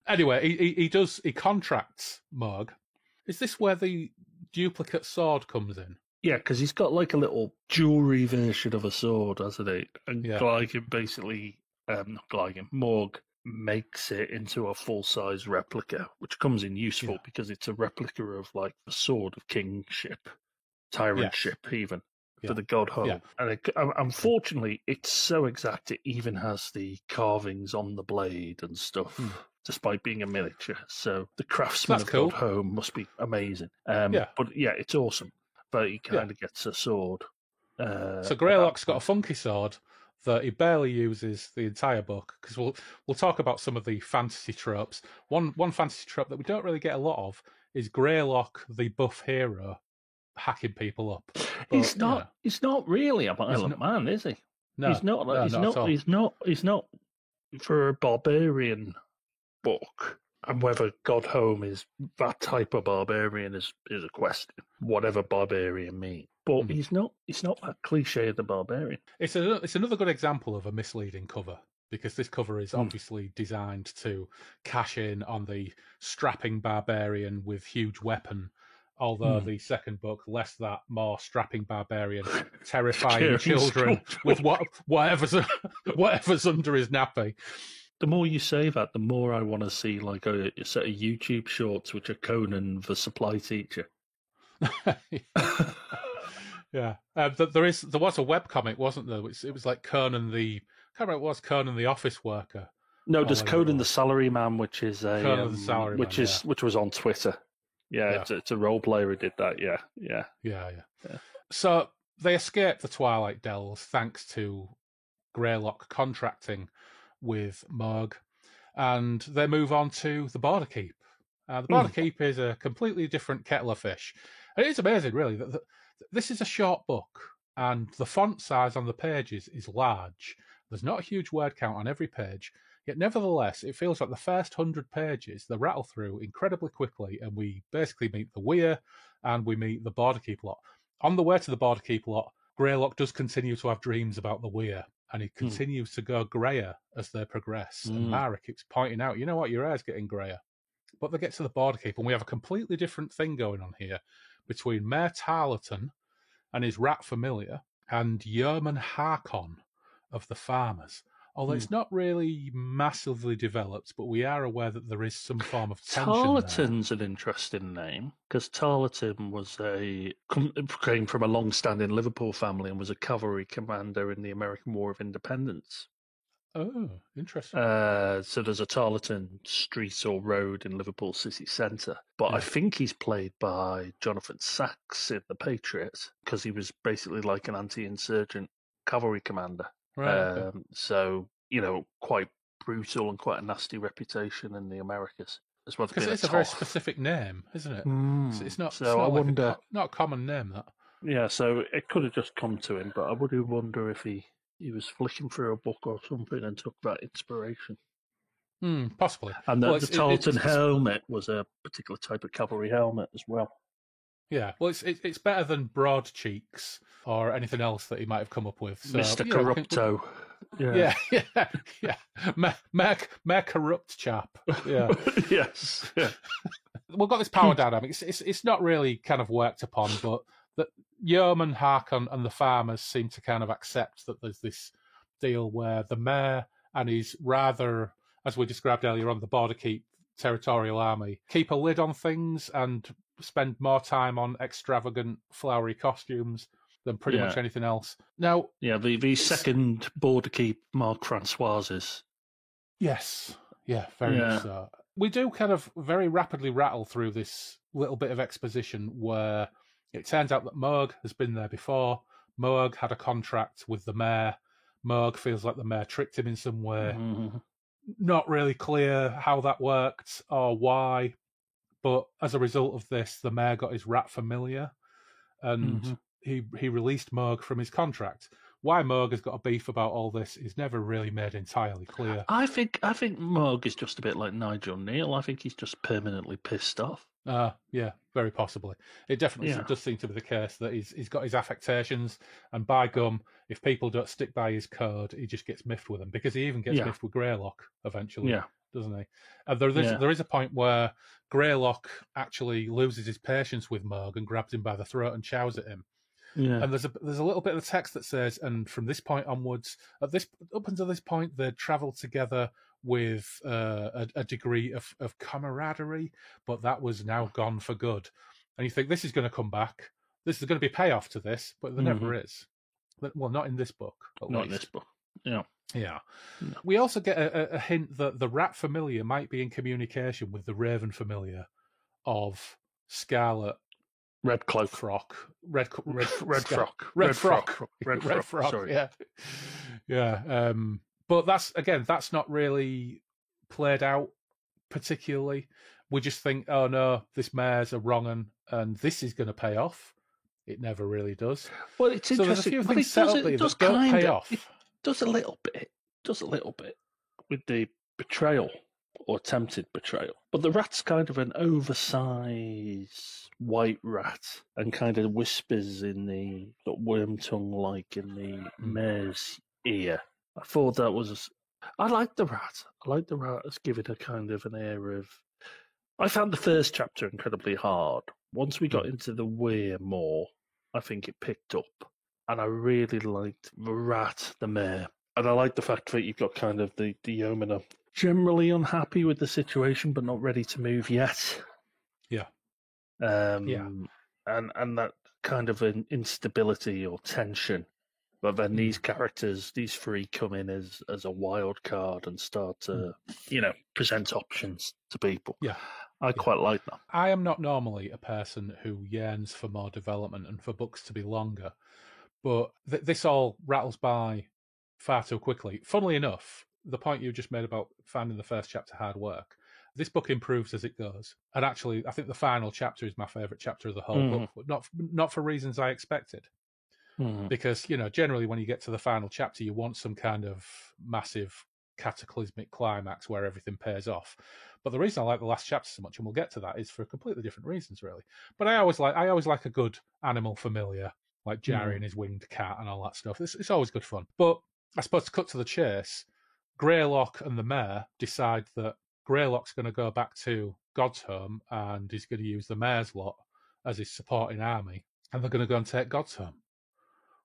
Anyway, he contracts Moag. Is this where the duplicate sword comes in? Yeah, because he's got like a little jewelry version of a sword, hasn't he? And Glygan basically, not Glygan, Moag makes it into a full-size replica, which comes in useful because it's a replica of like the sword of kingship, tyrantship even, for the god home. Yeah. And unfortunately, it's so exact it even has the carvings on the blade and stuff, despite being a miniature. So the craftsman of god home must be amazing. But yeah, it's awesome. But he kind of gets a sword. So Greylock's got a funky sword that he barely uses the entire book, because we'll talk about some of the fantasy tropes. One fantasy trope that we don't really get a lot of is Greylock, the buff hero, hacking people up. But, he's not really a violent man, is he? No, he's not for a barbarian book. And whether God Home is that type of barbarian is a question. Whatever barbarian means, but he's not that cliche of the barbarian. It's another good example of a misleading cover, because this cover is obviously designed to cash in on the strapping barbarian with huge weapon. Although the second book, less that, more strapping barbarian, terrifying children with whatever's under his nappy. The more you say that, the more I want to see like a set of YouTube shorts, which are Conan the Supply Teacher. Yeah, there was a webcomic, wasn't there? It was like Conan the, I can't remember, it was Conan the Office Worker. No, there's Conan the Salaryman, which is Conan the Salaryman, which was on Twitter. Yeah. It's a role player who did that. Yeah. So they escape the Twilight Dells thanks to Greylock contracting with Moag, and they move on to the Border Keep. The Border Keep is a completely different kettle of fish. And it is amazing, really. This is a short book, and the font size on the pages is large. There's not a huge word count on every page, yet nevertheless, it feels like the first 100 pages, they rattle through incredibly quickly, and we basically meet the Weir, and we meet the Border Keep lot. On the way to the Border Keep lot, Greylock does continue to have dreams about the Weir, and he continues to go greyer as they progress. And Mara keeps pointing out, you know what, your hair's getting greyer. But they get to the Border Keep, and we have a completely different thing going on here between Mayor Tarleton and his rat familiar and Yeoman Harkon of the Farmers. Although it's not really massively developed, but we are aware that there is some form of tension Tarleton's an interesting name because Tarleton came from a long-standing Liverpool family and was a cavalry commander in the American War of Independence. Oh, interesting. So there's a Tarleton street or road in Liverpool city centre. But I think he's played by Jonathan Sacks in The Patriot because he was basically like an anti-insurgent cavalry commander. Right. So, quite brutal and quite a nasty reputation in the Americas. Because it's a very specific name, isn't it? It's not. So it's not I like wonder. not a common name, that. Yeah, so it could have just come to him, but I would wonder if he was flicking through a book or something and took that inspiration. Possibly. And the Tarleton helmet was a particular type of cavalry helmet as well. Yeah, well, it's better than Broad Cheeks or anything else that he might have come up with. So, Mr. Corrupto. Yeah. Mayor Corrupt chap. Yeah. Yes. Yeah. We've got this power dynamic. It's not really kind of worked upon, but that Yeoman, Harkon, and the farmers seem to kind of accept that there's this deal where the mayor and his rather, as we described earlier on, the Border Keep territorial army keep a lid on things and spend more time on extravagant, flowery costumes than pretty much anything else. Now, the second Border Keep Marc Francoises. Yes, very much so. We do kind of very rapidly rattle through this little bit of exposition where it turns out that Moog has been there before. Moog had a contract with the mayor. Moog feels like the mayor tricked him in some way. Mm-hmm. Not really clear how that worked or why. But as a result of this, the mayor got his rat familiar, and he released Moog from his contract. Why Moog has got a beef about all this is never really made entirely clear. I think Moog is just a bit like Nigel Neal. I think he's just permanently pissed off. Yeah, very possibly. It definitely does seem to be the case that he's got his affectations, and by gum, if people don't stick by his code, he just gets miffed with them, because he even gets miffed with Greylock eventually. Yeah. Doesn't he? And there is a point where Greylock actually loses his patience with Moog and grabs him by the throat and chows at him. Yeah. And there's a little bit of the text that says, and from this point onwards, up until this point, they'd travelled together with a degree of camaraderie, but that was now gone for good. And you think, this is going to come back. This is going to be payoff to this, but there never is. Well, not in this book. Not in this book. Yeah. Yeah. No. We also get a hint that the rat familiar might be in communication with the raven familiar of Scarlet. Red Cloak. Frock. Red Frock. Sorry. Yeah. Yeah. But that's not really played out particularly. We just think, oh no, this mayor's a wrong 'un, and this is going to pay off. It never really does. Well, it's interesting. There's a few things set up there that don't pay off. It does a little bit with the betrayal or attempted betrayal. But the rat's kind of an oversized white rat and kind of whispers in the sort of worm tongue like in the mare's ear. I thought that was... I like the rat. I like the rat as giving a kind of an air of... I found the first chapter incredibly hard. Once we got into the weir more, I think it picked up. And I really liked the rat, the mare. And I like the fact that you've got kind of the yeomen are generally unhappy with the situation, but not ready to move yet. Yeah. And that kind of an instability or tension. But then these characters, these three, come in as a wild card and start to, present options to people. Yeah. I quite like that. I am not normally a person who yearns for more development and for books to be longer, but this all rattles by far too quickly. Funnily enough, the point you just made about finding the first chapter hard work, this book improves as it goes. And actually, I think the final chapter is my favourite chapter of the whole book, not for reasons I expected. Because, generally when you get to the final chapter, you want some kind of massive cataclysmic climax where everything pays off. But the reason I like the last chapter so much, and we'll get to that, is for completely different reasons, really. But I always like a good animal familiar, like Jerry and his winged cat and all that stuff. It's always good fun. But I suppose to cut to the chase, Greylock and the mayor decide that Greylock's going to go back to God's-Home and he's going to use the mayor's lot as his supporting army, and they're going to go and take God's-Home,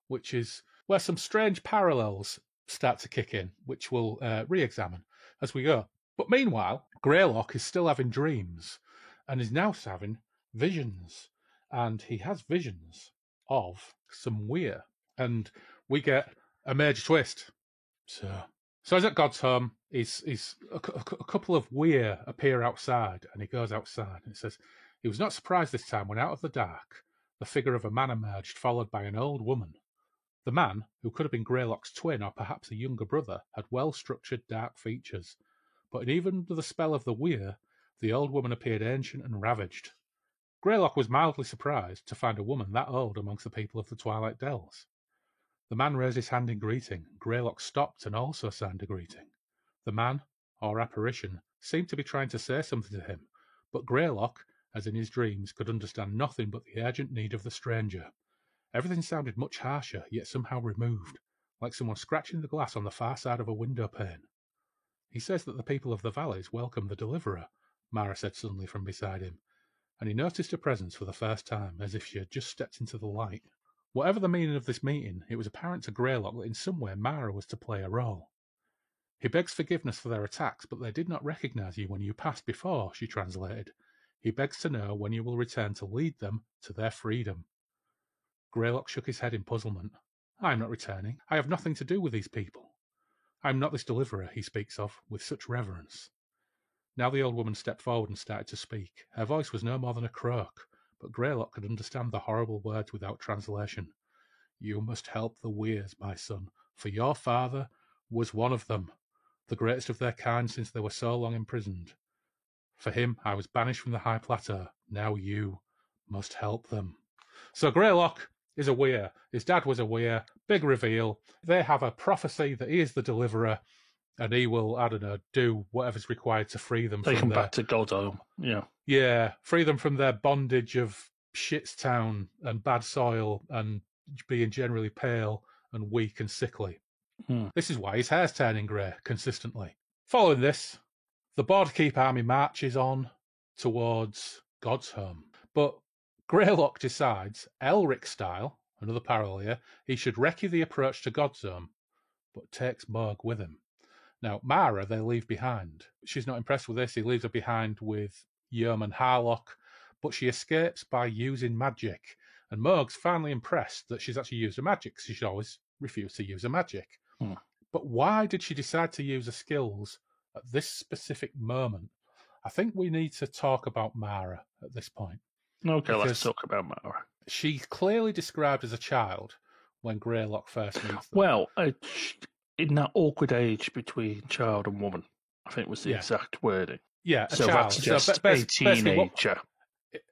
which is where some strange parallels start to kick in, which we'll re-examine as we go. But meanwhile, Greylock is still having dreams and is now having visions. And he has visions of some weir. And we get a major twist. So he's at God's home. He's a couple of weir appear outside, and he goes outside. And it says, he was not surprised this time when out of the dark, the figure of a man emerged, followed by an old woman. The man, who could have been Greylock's twin or perhaps a younger brother, had well-structured dark features. But even under the spell of the weir, the old woman appeared ancient and ravaged. Greylock was mildly surprised to find a woman that old amongst the people of the Twilight Dells. The man raised his hand in greeting. Greylock stopped and also signed a greeting. The man, or apparition, seemed to be trying to say something to him, but Greylock, as in his dreams, could understand nothing but the urgent need of the stranger. Everything sounded much harsher, yet somehow removed, like someone scratching the glass on the far side of a window pane. He says that the people of the valleys welcome the deliverer, Mara said suddenly from beside him, and he noticed her presence for the first time, as if she had just stepped into the light. Whatever the meaning of this meeting, it was apparent to Greylock that in some way Mara was to play a role. He begs forgiveness for their attacks, but they did not recognise you when you passed before, she translated. He begs to know when you will return to lead them to their freedom. Greylock shook his head in puzzlement. I am not returning. I have nothing to do with these people. I am not this deliverer he speaks of with such reverence. Now the old woman stepped forward and started to speak. Her voice was no more than a croak, but Greylock could understand the horrible words without translation. You must help the Weirs, my son, for your father was one of them, the greatest of their kind since they were so long imprisoned. For him, I was banished from the high plateau. Now you must help them. So Greylock is a Weir. His dad was a Weir. Big reveal. They have a prophecy that he is the deliverer, and he will, I don't know, do whatever's required to free them. Take them back to God's home. Yeah. Yeah, free them from their bondage of Shitstown and bad soil and being generally pale and weak and sickly. This is why his hair's turning grey consistently. Following this, the Borderkeep army marches on towards God's home. But Greylock decides, Elric style, another parallel here, he should recce the approach to God's home, but takes Morg with him. Now, Mara, they leave behind. She's not impressed with this. He leaves her behind with Yeoman Harlock, but she escapes by using magic. And Morg's finally impressed that she's actually used her magic, because she's always refused to use her magic. But why did she decide to use her skills at this specific moment? I think we need to talk about Mara at this point. Okay, let's talk about Mara. She's clearly described as a child when Greylock first meets them. Well, in that awkward age between child and woman, I think was the exact wording. Yeah, a so child. That's just a teenager.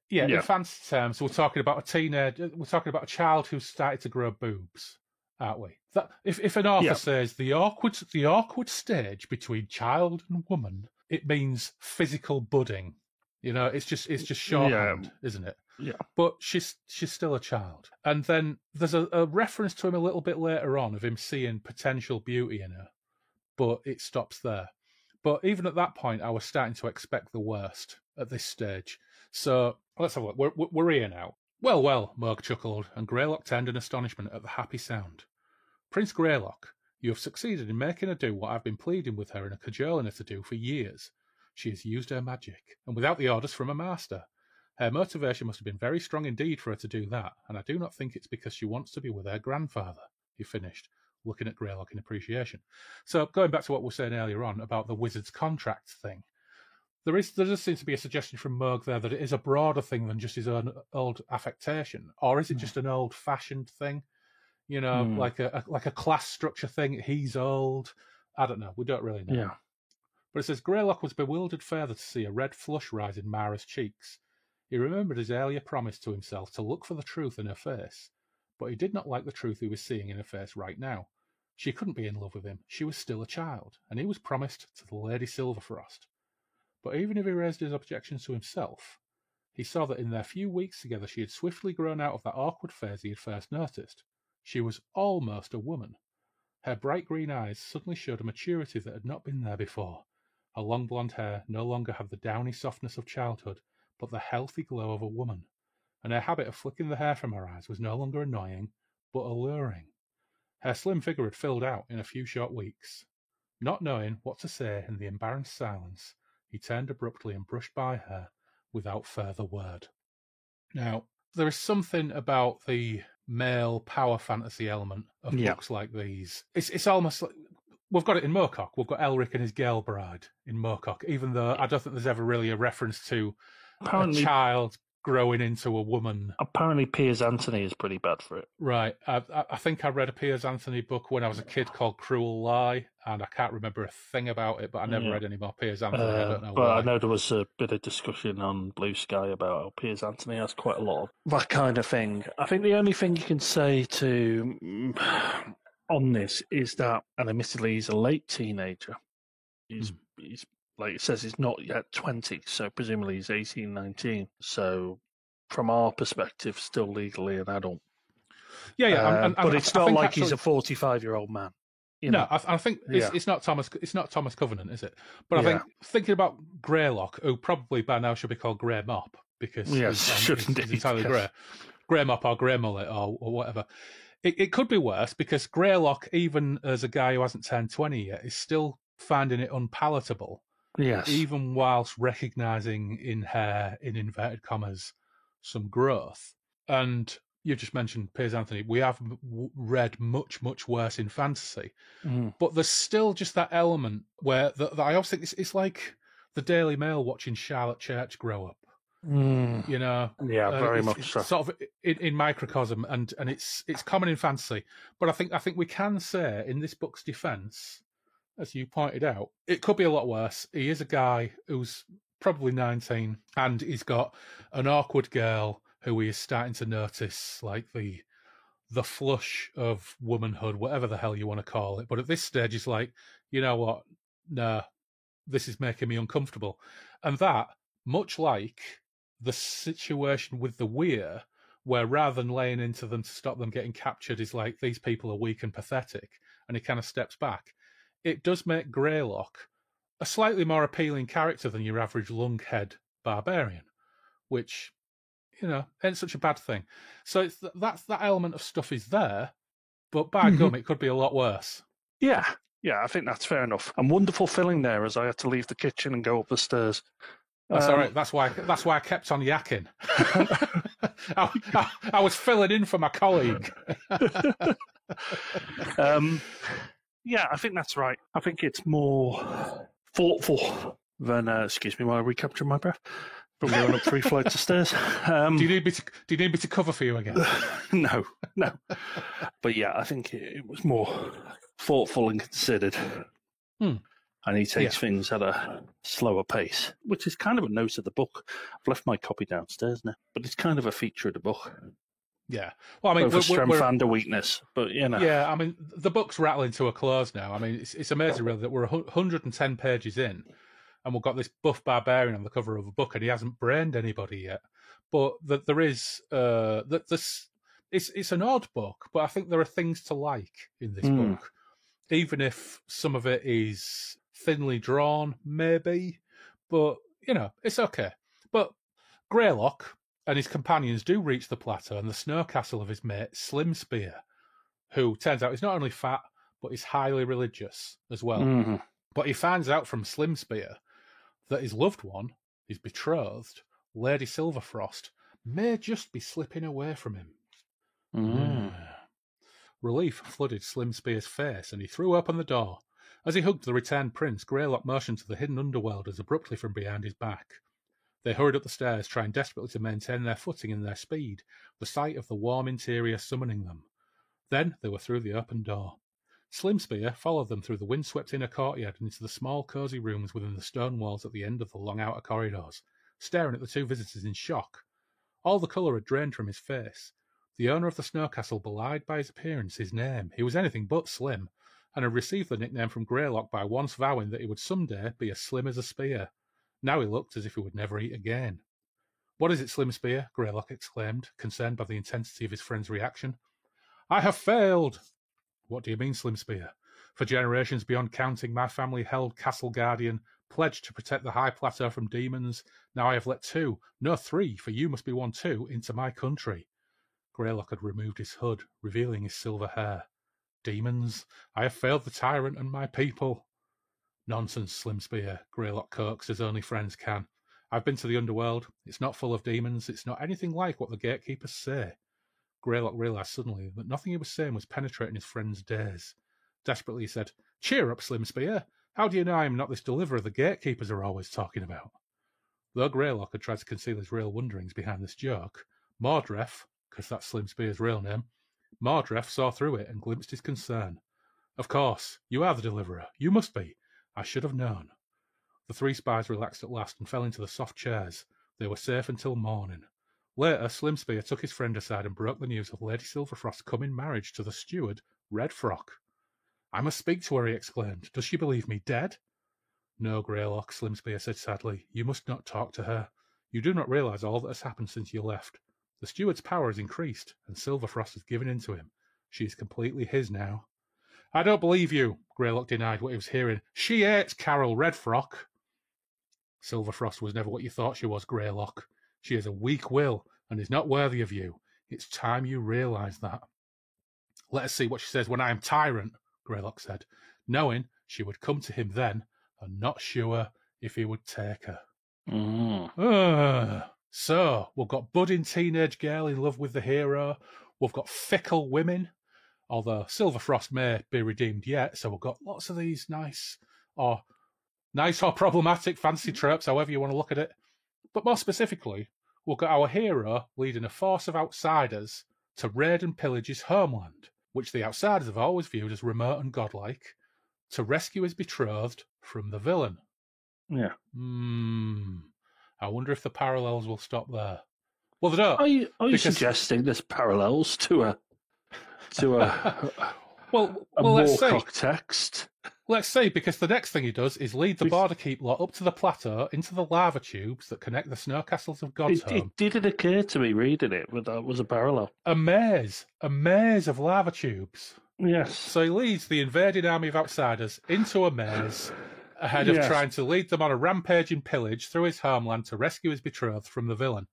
In fancy terms, we're talking about a teenager. We're talking about a child who's started to grow boobs, aren't we? That if an author says the awkward stage between child and woman, it means physical budding. You know, it's just shorthand, isn't it? Yeah. But she's still a child. And then there's a reference to him a little bit later on of him seeing potential beauty in her, but it stops there. But even at that point, I was starting to expect the worst at this stage. So let's have a look. We're here now. Well, Morg chuckled, and Greylock turned in astonishment at the happy sound. Prince Greylock, you have succeeded in making her do what I've been pleading with her and cajoling her to do for years. She has used her magic, and without the orders from a master. Her motivation must have been very strong indeed for her to do that, and I do not think it's because she wants to be with her grandfather, he finished, looking at Greylock in appreciation. So, going back to what we were saying earlier on about the wizard's contract thing, there does seem to be a suggestion from Morg there that it is a broader thing than just his own old affectation, or is it just an old-fashioned thing? You know, like a class structure thing. He's old. I don't know. We don't really know. Yeah. But it says, Greylock was bewildered further to see a red flush rise in Mara's cheeks. He remembered his earlier promise to himself to look for the truth in her face, but he did not like the truth he was seeing in her face right now. She couldn't be in love with him. She was still a child, and he was promised to the Lady Silverfrost. But even if he raised his objections to himself, he saw that in their few weeks together she had swiftly grown out of that awkward phase he had first noticed. She was almost a woman. Her bright green eyes suddenly showed a maturity that had not been there before. Her long blonde hair no longer had the downy softness of childhood, but the healthy glow of a woman, and her habit of flicking the hair from her eyes was no longer annoying, but alluring. Her slim figure had filled out in a few short weeks. Not knowing what to say in the embarrassed silence, he turned abruptly and brushed by her without further word. Now, there is something about the male power fantasy element of books like these. It's almost like we've got it in Moorcock. We've got Elric and his girl bride in Moorcock, even though I don't think there's ever really a reference to a child growing into a woman. Apparently, Piers Anthony is pretty bad for it. Right. I think I read a Piers Anthony book when I was a kid called Cruel Lie, and I can't remember a thing about it, but I never read any more Piers Anthony. I don't know why. I know there was a bit of discussion on Blue Sky about how Piers Anthony has quite a lot of that kind of thing. I think the only thing you can say on this is that, and admittedly, he's a late teenager. He's like it says, he's not yet 20, so presumably he's 18, 19. So from our perspective, still legally an adult. Yeah. But it's not like he's a 45-year-old man. No, I think it's not Thomas. It's not Thomas Covenant, is it? But I think thinking about Greylock, who probably by now should be called Grey Mop because he's entirely grey, Grey Mop or Grey Mullet or whatever. It could be worse because Greylock, even as a guy who hasn't turned 20 yet, is still finding it unpalatable. Yes. Even whilst recognising in her, in inverted commas, some growth. And you just mentioned Piers Anthony. We have read much, much worse in fantasy. But there's still just that element where that I always think it's like the Daily Mail watching Charlotte Church grow up. You know? Yeah, very much so. Sort of in microcosm, and it's common in fantasy. But I think we can say, in this book's defence, as you pointed out, it could be a lot worse. He is a guy who's probably 19, and he's got an awkward girl who he is starting to notice, like the flush of womanhood, whatever the hell you want to call it. But at this stage, he's like, you know what? No, this is making me uncomfortable. And that, much like the situation with the Weir, where rather than laying into them to stop them getting captured, is like, these people are weak and pathetic, and he kind of steps back. It does make Greylock a slightly more appealing character than your average lunkhead barbarian, which, you know, ain't such a bad thing. So that element of stuff is there, but by gum, it could be a lot worse. Yeah, I think that's fair enough. And wonderful filling there, as I had to leave the kitchen and go up the stairs. That's all right. That's why I kept on yakking. I was filling in for my colleague. Yeah, I think that's right. I think it's more thoughtful than, excuse me while I recapture my breath, from going up 3 flights of stairs. Do you need me to cover for you again? No. But yeah, I think it was more thoughtful and considered. And he takes things at a slower pace, which is kind of a note of the book. I've left my copy downstairs now, but it's kind of a feature of the book. Yeah. Well, I mean, both a strength and a weakness, but you know. Yeah, I mean, the book's rattling to a close now. I mean, it's amazing, really, that we're 110 pages in, and we've got this buff barbarian on the cover of a book, and he hasn't brained anybody yet. But there is it's an odd book, but I think there are things to like in this book, even if some of it is thinly drawn, maybe. But you know, it's okay. But Greylock and his companions do reach the plateau and the snow castle of his mate Slim Spear, who turns out is not only fat, but is highly religious as well. But he finds out from Slim Spear that his loved one, his betrothed, Lady Silverfrost, may just be slipping away from him. Relief flooded Slim Spear's face, and he threw open the door. As he hugged the returned prince, Greylock motioned to the hidden underworlders abruptly from behind his back. They hurried up the stairs, trying desperately to maintain their footing and their speed, the sight of the warm interior summoning them. Then they were through the open door. Slim Spear followed them through the wind-swept inner courtyard and into the small, cosy rooms within the stone walls at the end of the long outer corridors, staring at the two visitors in shock. All the colour had drained from his face. The owner of the snow castle belied by his appearance his name. He was anything but slim, and had received the nickname from Greylock by once vowing that he would someday be as slim as a spear. Now he looked as if he would never eat again. "What is it, Slim Spear?" Greylock exclaimed, concerned by the intensity of his friend's reaction. "I have failed!" "What do you mean, Slim Spear?" "For generations beyond counting, my family held Castle Guardian, pledged to protect the high plateau from demons. Now I have let 2, no 3, for you must be one too, into my country." Greylock had removed his hood, revealing his silver hair. Demons. I have failed the tyrant and my people. Nonsense, Slimspear, Greylock coaxed as only friends can. I've been to the underworld. It's not full of demons. It's not anything like what the gatekeepers say. Greylock realised suddenly that nothing he was saying was penetrating his friend's daze. Desperately he said, Cheer up, Slimspear. How do you know I am not this deliverer the gatekeepers are always talking about? Though Greylock had tried to conceal his real wonderings behind this joke, Mordref, because that's Slimspear's real name, Mordref saw through it and glimpsed his concern. Of course, you are the deliverer. You must be. I should have known. The three spies relaxed at last and fell into the soft chairs. They were safe until morning. Later, Slimspear took his friend aside and broke the news of Lady Silverfrost's coming marriage to the steward, Redfrock. I must speak to her, he exclaimed. Does she believe me dead? No, Greylock, Slimspear said sadly. You must not talk to her. You do not realise all that has happened since you left. The steward's power has increased, and Silverfrost has given in to him. She is completely his now. I don't believe you, Greylock denied what he was hearing. She hates Carol Redfrock. Silverfrost was never what you thought she was, Greylock. She has a weak will and is not worthy of you. It's time you realise that. Let us see what she says when I am tyrant, Greylock said, knowing she would come to him then and not sure if he would take her. So, we've got budding teenage girl in love with the hero. We've got fickle women, although Silverfrost may be redeemed yet, so we've got lots of these nice or problematic fantasy tropes, however you want to look at it. But more specifically, we've got our hero leading a force of outsiders to raid and pillage his homeland, which the outsiders have always viewed as remote and godlike, to rescue his betrothed from the villain. Yeah. I wonder if the parallels will stop there. Well, they don't. Are you suggesting there's parallels to a let's say text? Let's say, because the next thing he does is lead the Border Keep lot up to the plateau into the lava tubes that connect the snow castles of God's home. It didn't occur to me reading it, but that was a parallel. A maze of lava tubes. Yes. So he leads the invading army of outsiders into a maze ahead of trying to lead them on a rampaging pillage through his homeland to rescue his betrothed from the villain.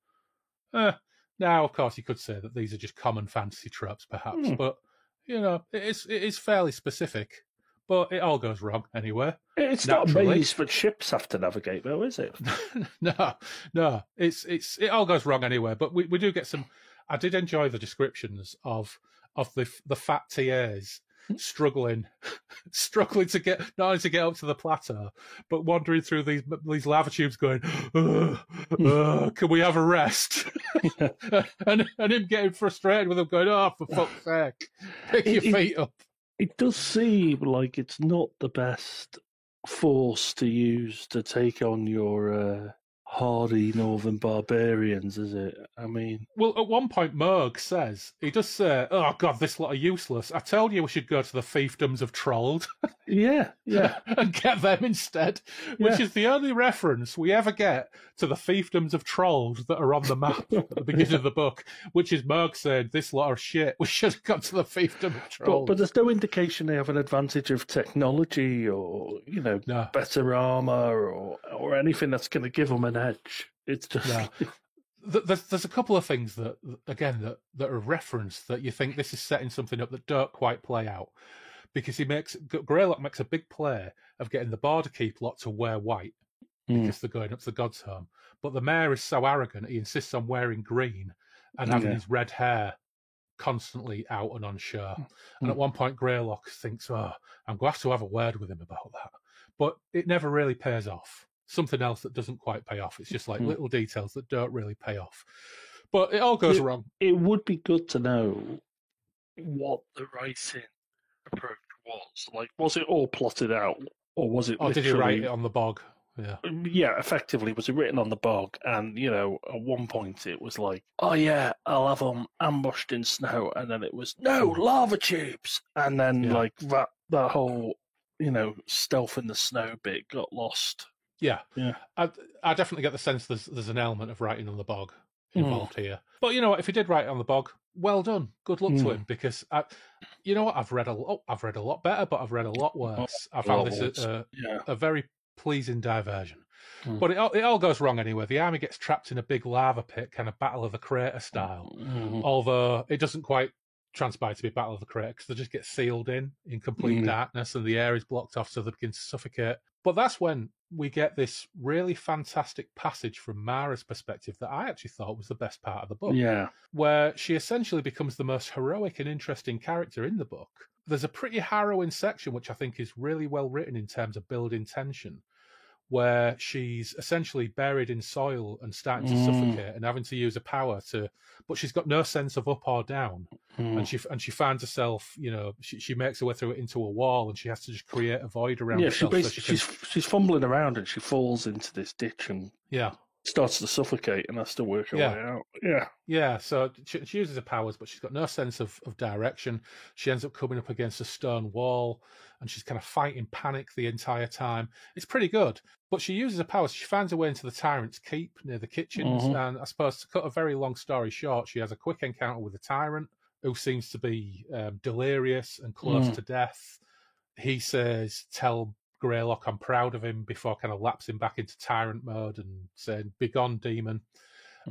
Now, of course, you could say that these are just common fantasy tropes, perhaps, but, it is fairly specific. But it all goes wrong anyway. It's not a maze that ships have to navigate, though, is it? No. It all goes wrong anyway. But we do get some. I did enjoy the descriptions of the fat TAs struggling to get not only to get up to the plateau, but wandering through these lava tubes, going, "Can we have a rest?" and him getting frustrated with them, going, "Oh, for fuck's sake, pick your feet up." It does seem like it's not the best force to use to take on your hardy northern barbarians, is it? I mean... Well, at one point, Merg says, he does say, oh, God, this lot are useless. I told you we should go to the fiefdoms of Trold. Yeah. And get them instead, which is the only reference we ever get to the fiefdoms of Trold that are on the map at the beginning of the book, which is Merg saying, this lot are shit. We should have gone to the fiefdom of Trold. But there's no indication they have an advantage of technology or, better armour or anything that's going to give them an edge. It's just... There's a couple of things that are referenced that you think this is setting something up that don't quite play out. Because Greylock makes a big play of getting the Border Keep lot to wear white because they're going up to the God's home. But the mayor is so arrogant, he insists on wearing green and having his red hair constantly out and on show. And at one point, Greylock thinks, I'm going to have a word with him about that. But it never really pays off. Something else that doesn't quite pay off. It's just like little details that don't really pay off. But it all goes wrong. It would be good to know what the writing approach was. Like, was it all plotted out? Or was it did he write it on the bog? Yeah, effectively, was it written on the bog? And, at one point it was like, oh yeah, I'll have them ambushed in snow. And then it was, no, lava tubes. And then, that whole, stealth in the snow bit got lost. Yeah. I definitely get the sense there's an element of writing on the bog involved here. But you know what? If he did write it on the bog, well done. Good luck to him, because I've read a lot better, but I've read a lot worse. I found this a very pleasing diversion. But it all goes wrong anyway. The army gets trapped in a big lava pit, kind of Battle of the Crater style. Although it doesn't quite transpire to be Battle of the Crater because they just get sealed in complete darkness and the air is blocked off so they begin to suffocate. But that's when we get this really fantastic passage from Mara's perspective that I actually thought was the best part of the book. Yeah. Where she essentially becomes the most heroic and interesting character in the book. There's a pretty harrowing section which I think is really well written in terms of building tension, where she's essentially buried in soil and starting to suffocate and having to use her power but she's got no sense of up or down. And she finds herself, she makes her way through it into a wall and she has to just create a void around herself. Yeah, she's fumbling around and she falls into this ditch and starts to suffocate and has to work her way out. Yeah, so she uses her powers, but she's got no sense of direction. She ends up coming up against a stone wall and she's kind of fighting panic the entire time. It's pretty good, but she uses her powers. She finds her way into the Tyrant's Keep near the kitchens, and I suppose to cut a very long story short, she has a quick encounter with the Tyrant, who seems to be delirious and close to death. He says, "Tell Greylock I'm proud of him," before kind of lapsing back into tyrant mode and saying, "Begone, demon."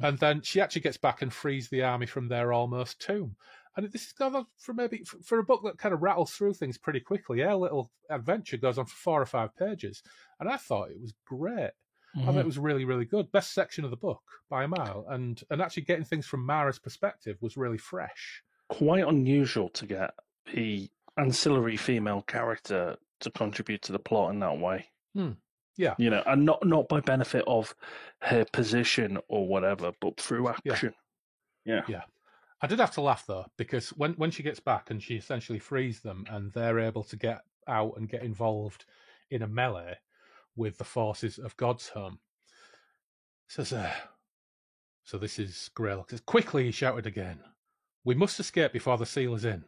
And then she actually gets back and frees the army from their almost tomb. And this is kind of for a book that kind of rattles through things pretty quickly. Our little adventure goes on for 4 or 5 pages. And I thought it was great. I thought it was really, really good. Best section of the book by a mile. And actually getting things from Mara's perspective was really fresh. Quite unusual to get the ancillary female character to contribute to the plot in that way. Yeah. And not by benefit of her position or whatever, but through action. Yeah. I did have to laugh, though, because when she gets back and she essentially frees them and they're able to get out and get involved in a melee with the forces of God's-Home, says, so this is Greylock. Quickly, he shouted again. We must escape before the seal is in.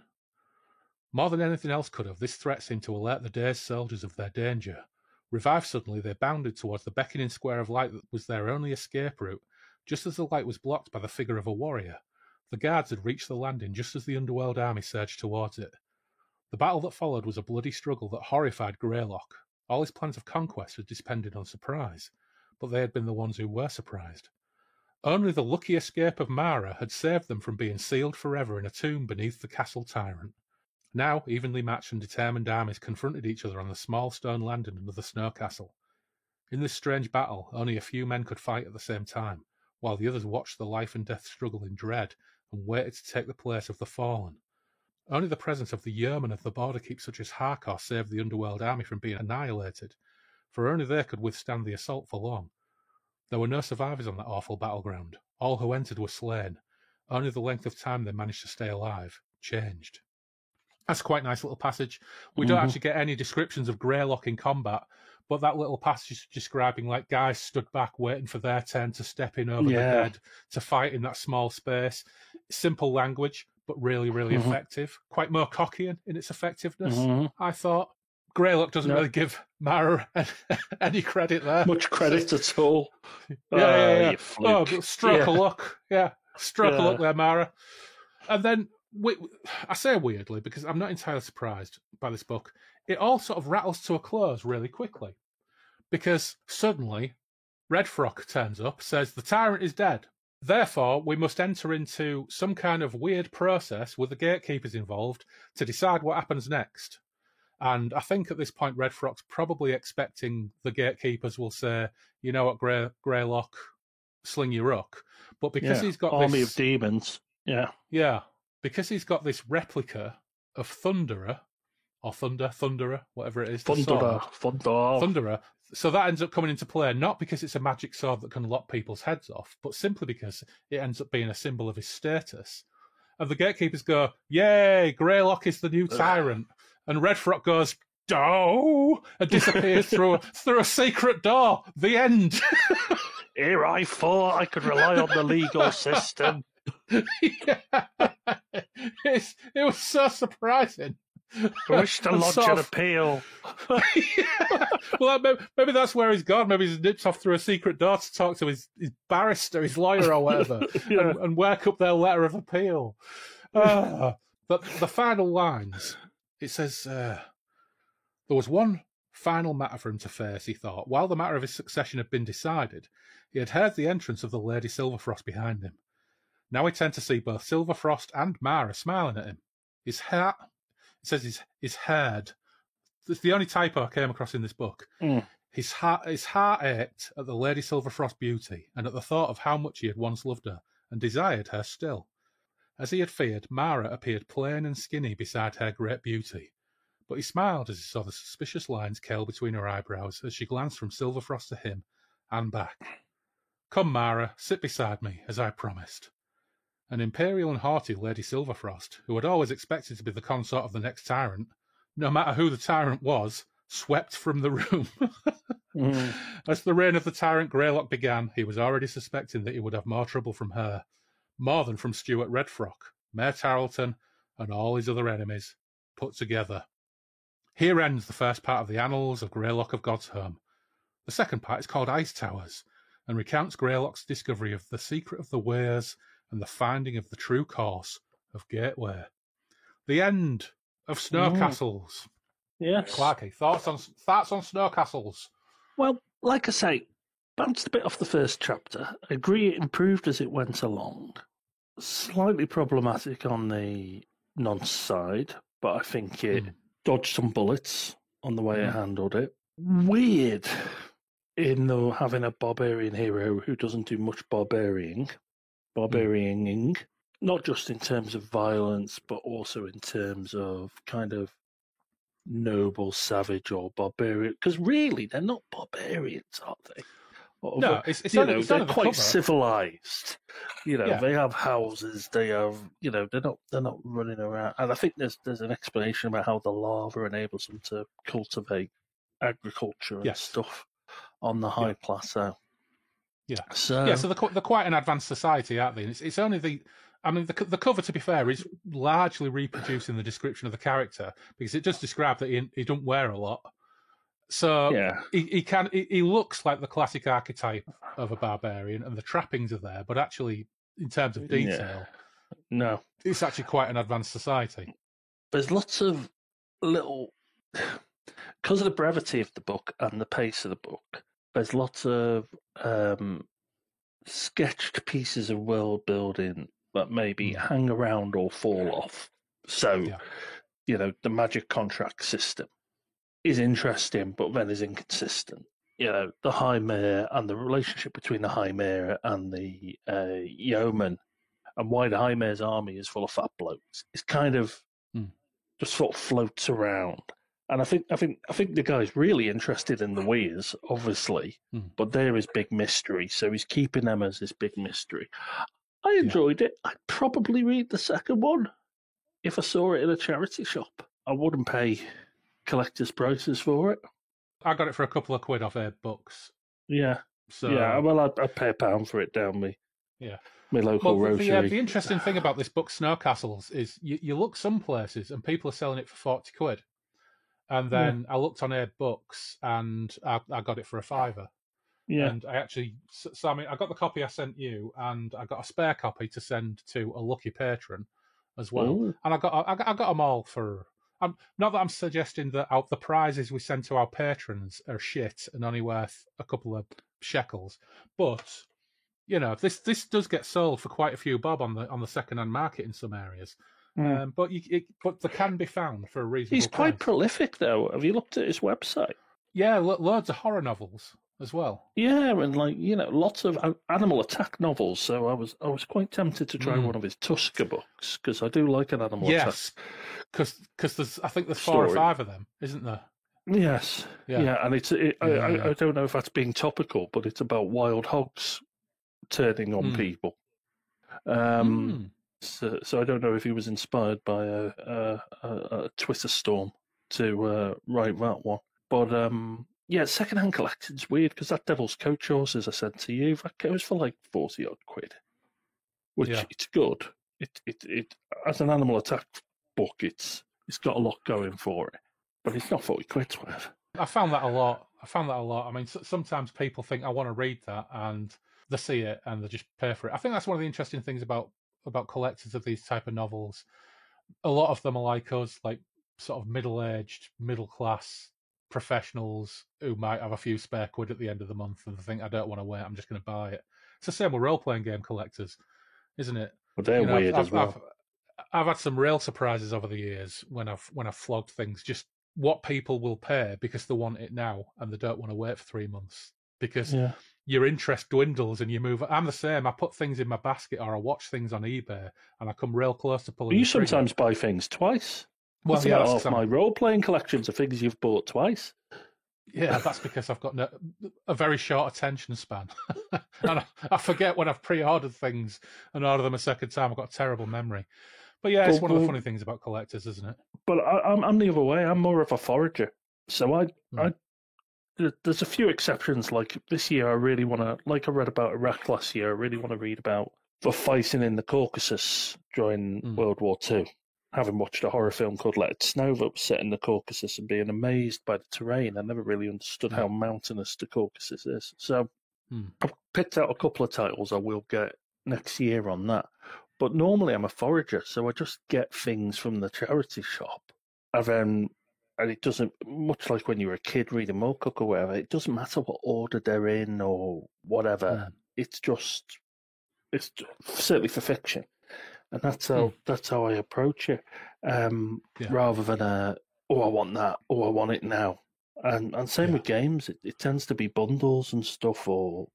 More than anything else could have, this threat seemed to alert the dazed soldiers of their danger. Revived suddenly, they bounded towards the beckoning square of light that was their only escape route, just as the light was blocked by the figure of a warrior. The guards had reached the landing just as the underworld army surged towards it. The battle that followed was a bloody struggle that horrified Greylock. All his plans of conquest had depended on surprise, but they had been the ones who were surprised. Only the lucky escape of Mara had saved them from being sealed forever in a tomb beneath the castle tyrant. Now, evenly matched and determined armies confronted each other on the small stone landing under the snow castle. In this strange battle, only a few men could fight at the same time, while the others watched the life and death struggle in dread and waited to take the place of the fallen. Only the presence of the yeomen of the border keep such as Harkor saved the underworld army from being annihilated, for only they could withstand the assault for long. There were no survivors on that awful battleground. All who entered were slain. Only the length of time they managed to stay alive changed. That's quite a nice little passage. We don't actually get any descriptions of Greylock in combat, but that little passage is describing like guys stood back waiting for their turn to step in over the dead to fight in that small space. Simple language, but really, really effective. Quite Moorcockian in its effectiveness, I thought. Greylock doesn't really give Mara any credit there. Much credit at all. Yeah. Stroke of luck. Yeah, stroke of luck there, Mara. And then, I say weirdly, because I'm not entirely surprised by this book, it all sort of rattles to a close really quickly. Because suddenly, Red Frock turns up, says the tyrant is dead. Therefore, we must enter into some kind of weird process with the gatekeepers involved to decide what happens next. And I think at this point, Red Frock's probably expecting the gatekeepers will say, you know what, Greylock, sling your rook. But because he's got army of demons, yeah, because he's got this replica of Thunderer, or Thunderer, whatever it is. Thunderer. So that ends up coming into play, not because it's a magic sword that can lop people's heads off, but simply because it ends up being a symbol of his status. And the gatekeepers go, yay, Greylock is the new tyrant. And Red Frock goes, "Do," and disappears through a secret door. The end. Here I thought I could rely on the legal system. It was so surprising. I wish to lodge an appeal. Well, maybe that's where he's gone. Maybe he's nipped off through a secret door to talk to his barrister, his lawyer or whatever, and work up their letter of appeal. But the final lines... It says, there was one final matter for him to face, he thought. While the matter of his succession had been decided, he had heard the entrance of the Lady Silverfrost behind him. Now he turned to see both Silverfrost and Mara smiling at him. His heart, it says his head. It's the only typo I came across in this book. His heart ached at the Lady Silverfrost beauty and at the thought of how much he had once loved her and desired her still. As he had feared, Mara appeared plain and skinny beside her great beauty. But he smiled as he saw the suspicious lines curl between her eyebrows as she glanced from Silverfrost to him and back. Come, Mara, sit beside me, as I promised. An imperial and haughty Lady Silverfrost, who had always expected to be the consort of the next tyrant, no matter who the tyrant was, swept from the room. As the reign of the tyrant Greylock began, he was already suspecting that he would have more trouble from her, more than from Stuart Redfrock, Mayor Tarleton, and all his other enemies, put together. Here ends the first part of the annals of Greylock of God's-Home. The second part is called Ice Towers, and recounts Greylock's discovery of the secret of the Weirs and the finding of the true course of Gateway. The end of Snow Castles. Yes. Clarky, thoughts on Snow Castles? Well, like I say, bounced a bit off the first chapter. I agree it improved as it went along. Slightly problematic on the nonce side, but I think it dodged some bullets on the way it handled it. Weird in though having a barbarian hero who doesn't do much barbarianing, not just in terms of violence, but also in terms of kind of noble, savage, or barbarian. Because really, they're not barbarians, are they? No, it's they're quite cover. civilized. They have houses. They have, they're not running around. And I think there's an explanation about how the lava enables them to cultivate agriculture and stuff on the high plateau. Yeah. So they're quite an advanced society, aren't they? And it's only the cover, to be fair, is largely reproducing the description of the character because it does describe that he don't wear a lot. So he looks like the classic archetype of a barbarian, and the trappings are there. But actually, in terms of detail, no, it's actually quite an advanced society. There's lots of little, because of the brevity of the book and the pace of the book. There's lots of sketched pieces of world building that maybe hang around or fall off. So, the magic contract system is interesting, but then is inconsistent. The High Mayor and the relationship between the High Mayor and the yeoman, and why the High Mayor's army is full of fat blokes, is kind of just sort of floats around. And I think the guy's really interested in the Weirs, obviously, but they're his big mystery. So he's keeping them as his big mystery. I enjoyed it. I'd probably read the second one if I saw it in a charity shop. I wouldn't pay collector's prices for it. I got it for a couple of quid off Abe Books. Yeah. So well, I'd pay £1 for it down me. Yeah. My local roastery. The interesting thing about this book, Snow Castles, is you look some places and people are selling it for 40 quid. And then I looked on Abe Books and I got it for £5. Yeah. And I actually, so I mean, I got the copy I sent you, and I got a spare copy to send to a lucky patron as well. Ooh. And I got them all for. Not that I'm suggesting that the prizes we send to our patrons are shit and only worth a couple of shekels, but this does get sold for quite a few bob on the second-hand market in some areas. But they can be found for a reasonable price. He's quite prolific, though. Have you looked at his website? Yeah, loads of horror novels as well. Yeah, and lots of animal attack novels. So I was quite tempted to try one of his Tusker books because I do like an animal attack. Yes, because I think there's 4 or 5 of them, isn't there? Yes, yeah, and I don't know if that's being topical, but it's about wild hogs turning on people. So I don't know if he was inspired by a Twitter storm to write that one. But second-hand collecting's weird because that Devil's Coach horse, as I said to you, that goes for like 40-odd quid, which it's good. It as an animal attack book, it's got a lot going for it, but it's not 40 quid's worth. I found that a lot. I mean, sometimes people think I want to read that, and they see it and they just pay for it. I think that's one of the interesting things about collectors of these type of novels. A lot of them are like us, like sort of middle-aged, middle-class professionals who might have a few spare quid at the end of the month and think, I don't want to wait, I'm just going to buy it. It's the same with role-playing game collectors, isn't it? Well, they're weird as well. I've had some real surprises over the years when I've flogged things. Just what people will pay because they want it now and they don't want to wait for 3 months because your interest dwindles and you move. I'm the same. I put things in my basket or I watch things on eBay and I come real close to pulling. You sometimes buy things twice. Well, yeah, half my role-playing collections are things you've bought twice. Yeah, that's because I've got a very short attention span. And I forget when I've pre-ordered things and order them a second time. I've got a terrible memory. But yeah, it's one of the funny things about collectors, isn't it? But I'm the other way. I'm more of a forager. So there's a few exceptions. Like this year, I really want to, like I read about Iraq last year, I really want to read about the fighting in the Caucasus during World War II. Having watched a horror film called Let It Snow that was set in the Caucasus and being amazed by the terrain, I never really understood how mountainous the Caucasus is. So I've picked out a couple of titles I will get next year on that. But normally I'm a forager, so I just get things from the charity shop. And it doesn't, much like when you were a kid reading Moorcock or whatever, it doesn't matter what order they're in or whatever. It's certainly for fiction. And that's how I approach it, rather than I want that, I want it now. And same with games, it tends to be bundles and stuff, or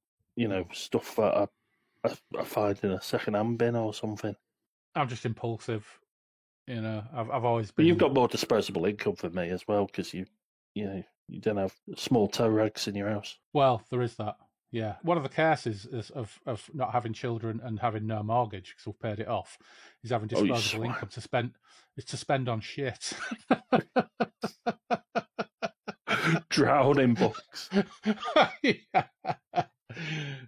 stuff that I find in a second-hand bin or something. I'm just impulsive, I've always been. But you've got more disposable income than me as well, because you don't have small toe rags in your house. Well, there is that. Yeah, one of the curses of not having children and having no mortgage because we've paid it off is having disposable income to spend on shit. Drown in books.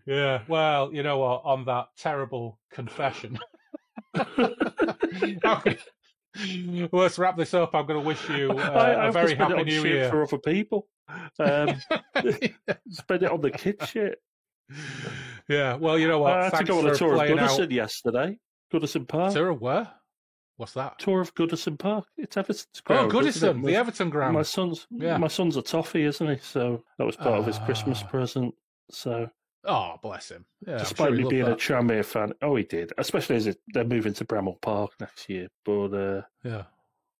Yeah. Well, you know what? On that terrible confession, let's wrap this up. I'm going to wish you a very happy New Year for other people. Spend it on the kid shit. Yeah, well, you know what? I had to go on a tour of Goodison yesterday. Goodison Park. Tour of where? What's that? Tour of Goodison Park. It's Everton's ground. Oh, Goodison, the Everton ground. My son's a toffee, isn't he? So that was part of his Christmas present. So. Oh, bless him. Yeah, despite me being a Tranmere fan, he did. Especially as they're moving to Bramall Park next year. But and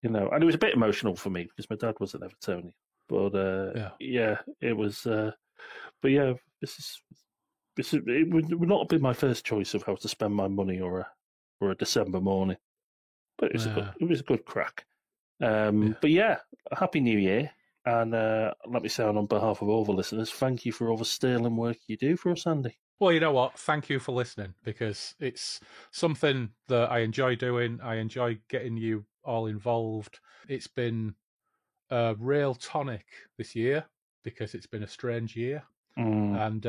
it was a bit emotional for me because my dad was an Evertonian. But it was. But yeah, it would not have been my first choice of how to spend my money or a December morning. But it was a good crack. But yeah, Happy New Year. And let me say on behalf of all the listeners, thank you for all the sterling work you do for us, Andy. Well, you know what? Thank you for listening, because it's something that I enjoy doing. I enjoy getting you all involved. It's been a real tonic this year because it's been a strange year. And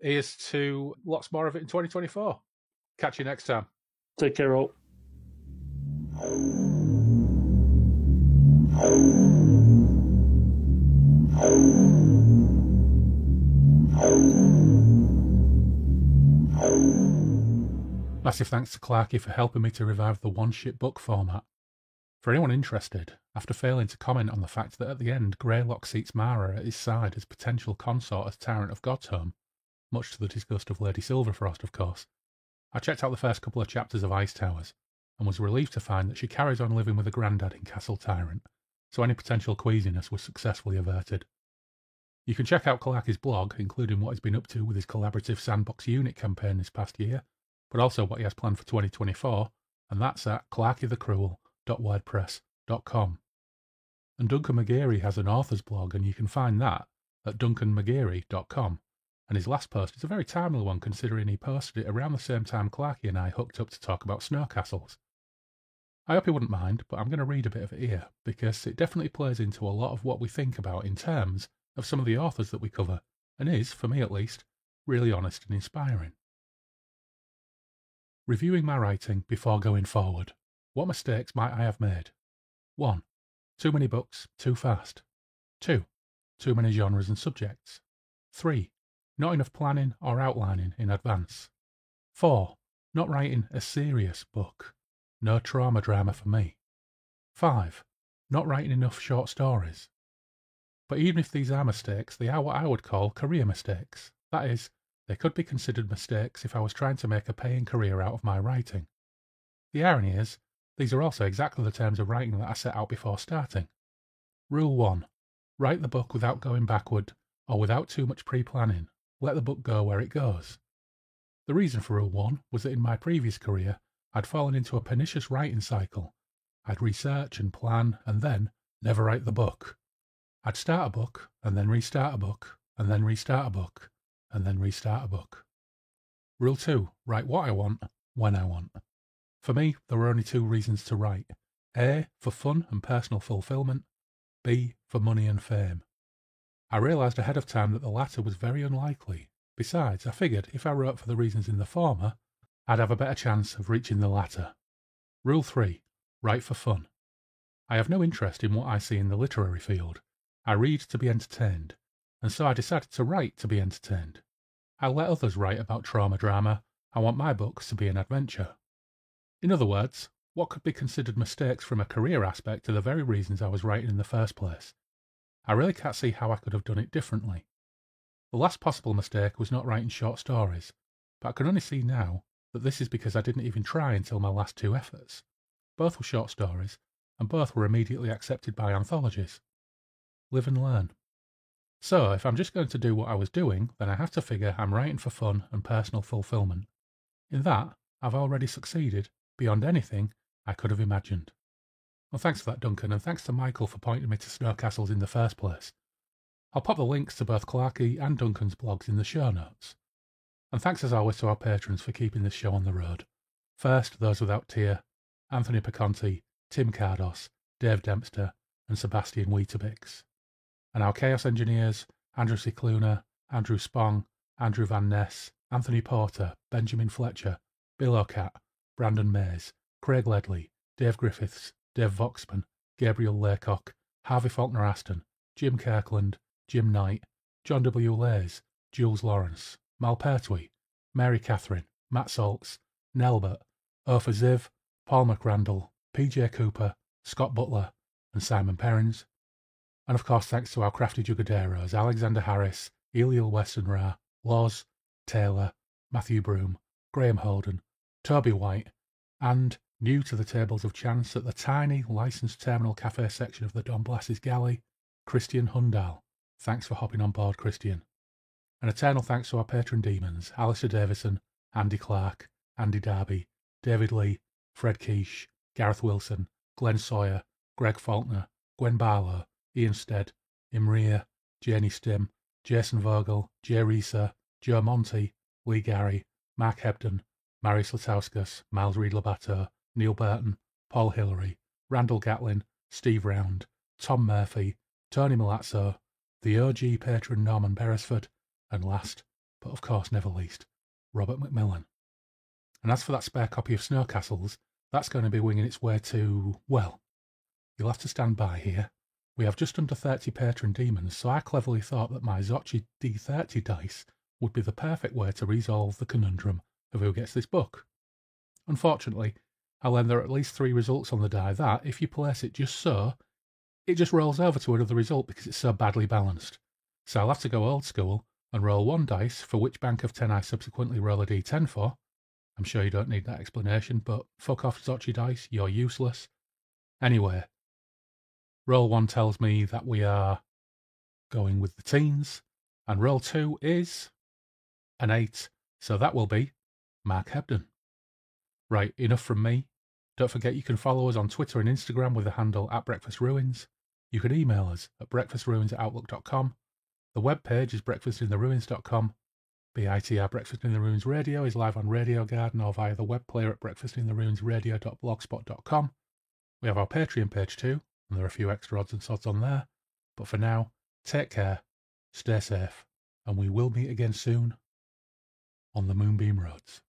here's to lots more of it in 2024. Catch you next time. Take care, all. Massive thanks to Clarky for helping me to revive the one-shit book format. For anyone interested, after failing to comment on the fact that at the end Greylock seats Mara at his side as potential consort as Tyrant of Godhome, much to the disgust of Lady Silverfrost, of course, I checked out the first couple of chapters of Ice Towers, and was relieved to find that she carries on living with a granddad in Castle Tyrant, so any potential queasiness was successfully averted. You can check out Clarky's blog, including what he's been up to with his collaborative Sandbox Unit campaign this past year, but also what he has planned for 2024, and that's at clarkythecruel.wordpress.com. And Duncan McGeary has an author's blog, and you can find that at duncanmcgeary.com. And his last post is a very timely one, considering he posted it around the same time Clarky and I hooked up to talk about snow castles. I hope you wouldn't mind, but I'm going to read a bit of it here, because it definitely plays into a lot of what we think about in terms of some of the authors that we cover, and is, for me at least, really honest and inspiring. Reviewing my writing before going forward. What mistakes might I have made? 1. Too many books, too fast. 2. Too many genres and subjects. 3. Not enough planning or outlining in advance. 4. Not writing a serious book. No trauma drama for me. 5. Not writing enough short stories. But even if these are mistakes, they are what I would call career mistakes. That is, they could be considered mistakes if I was trying to make a paying career out of my writing. The irony is, these are also exactly the terms of writing that I set out before starting. Rule 1. Write the book without going backward, or without too much pre-planning. Let the book go where it goes. The reason for Rule 1 was that in my previous career, I'd fallen into a pernicious writing cycle. I'd research and plan, and then never write the book. I'd start a book, and then restart a book, and then restart a book, and then restart a book. Rule 2. Write what I want, when I want. For me, there were only 2 reasons to write. A, for fun and personal fulfillment. B, for money and fame. I realised ahead of time that the latter was very unlikely. Besides, I figured if I wrote for the reasons in the former, I'd have a better chance of reaching the latter. Rule 3. Write for fun. I have no interest in what I see in the literary field. I read to be entertained, and so I decided to write to be entertained. I'll let others write about trauma drama. I want my books to be an adventure. In other words, what could be considered mistakes from a career aspect are the very reasons I was writing in the first place. I really can't see how I could have done it differently. The last possible mistake was not writing short stories, but I can only see now that this is because I didn't even try until my last 2 efforts. Both were short stories, and both were immediately accepted by anthologies. Live and learn. So, if I'm just going to do what I was doing, then I have to figure I'm writing for fun and personal fulfillment. In that, I've already succeeded beyond anything I could have imagined. Well, thanks for that, Duncan, and thanks to Michael for pointing me to Snow Castles in the first place. I'll pop the links to both Clarky and Duncan's blogs in the show notes. And thanks as always to our patrons for keeping this show on the road. First, those without tier, Anthony Piconti, Tim Cardos, Dave Dempster, and Sebastian Weetabix. And our Chaos Engineers, Andrew Cicluna, Andrew Spong, Andrew Van Ness, Anthony Porter, Benjamin Fletcher, Bill O'Cat, Brandon Mays, Craig Ledley, Dave Griffiths, Dave Voxman, Gabriel Laycock, Harvey Faulkner Aston, Jim Kirkland, Jim Knight, John W. Lays, Jules Lawrence, Mal Pertwee, Mary Catherine, Matt Saltz, Nelbert, Ofer Ziv, Paul McRandall, PJ Cooper, Scott Butler, and Simon Perrins. And of course thanks to our crafty jugaderos, Alexander Harris, Eliel Westonra, Loz, Taylor, Matthew Broom, Graham Holden, Toby White, and, new to the tables of chance at the tiny licensed terminal cafe section of the Don Blas's galley, Christian Hundal. Thanks for hopping on board, Christian. An eternal thanks to our patron demons, Alistair Davison, Andy Clark, Andy Darby, David Lee, Fred Quiche, Gareth Wilson, Glenn Sawyer, Greg Faulkner, Gwen Barlow, Ian Stead, Imria, Janie Stim, Jason Vogel, Jay Reeser, Joe Monty, Lee Gary, Mark Hebden, Marius Latauskas, Miles Reed-Labato, Neil Burton, Paul Hillary, Randall Gatlin, Steve Round, Tom Murphy, Tony Milazzo, the OG patron Norman Beresford, and last, but of course never least, Robert McMillan. And as for that spare copy of Snow Castles, that's going to be winging its way to, well, you'll have to stand by here. We have just under 30 patron demons, so I cleverly thought that my Zocchi D30 dice would be the perfect way to resolve the conundrum of who gets this book. Unfortunately, I'll learn there are at least 3 results on the die that, if you place it just so, it just rolls over to another result because it's so badly balanced. So I'll have to go old school and roll 1 dice for which bank of 10 I subsequently roll a D10 for. I'm sure you don't need that explanation, but fuck off Zocchi dice, you're useless. Anyway, roll 1 tells me that we are going with the teens, and roll 2 is an 8, so that will be Mark Hebden. Right, enough from me. Don't forget you can follow us on Twitter and Instagram with the handle @BreakfastRuins. You can email us at breakfastruins@outlook.com. The webpage is breakfastintheruins.com. BITR Breakfast in the Ruins Radio is live on Radio Garden or via the web player at breakfastintheruinsradio.blogspot.com. We have our Patreon page too, and there are a few extra odds and sods on there. But for now, take care, stay safe, and we will meet again soon on the Moonbeam Roads.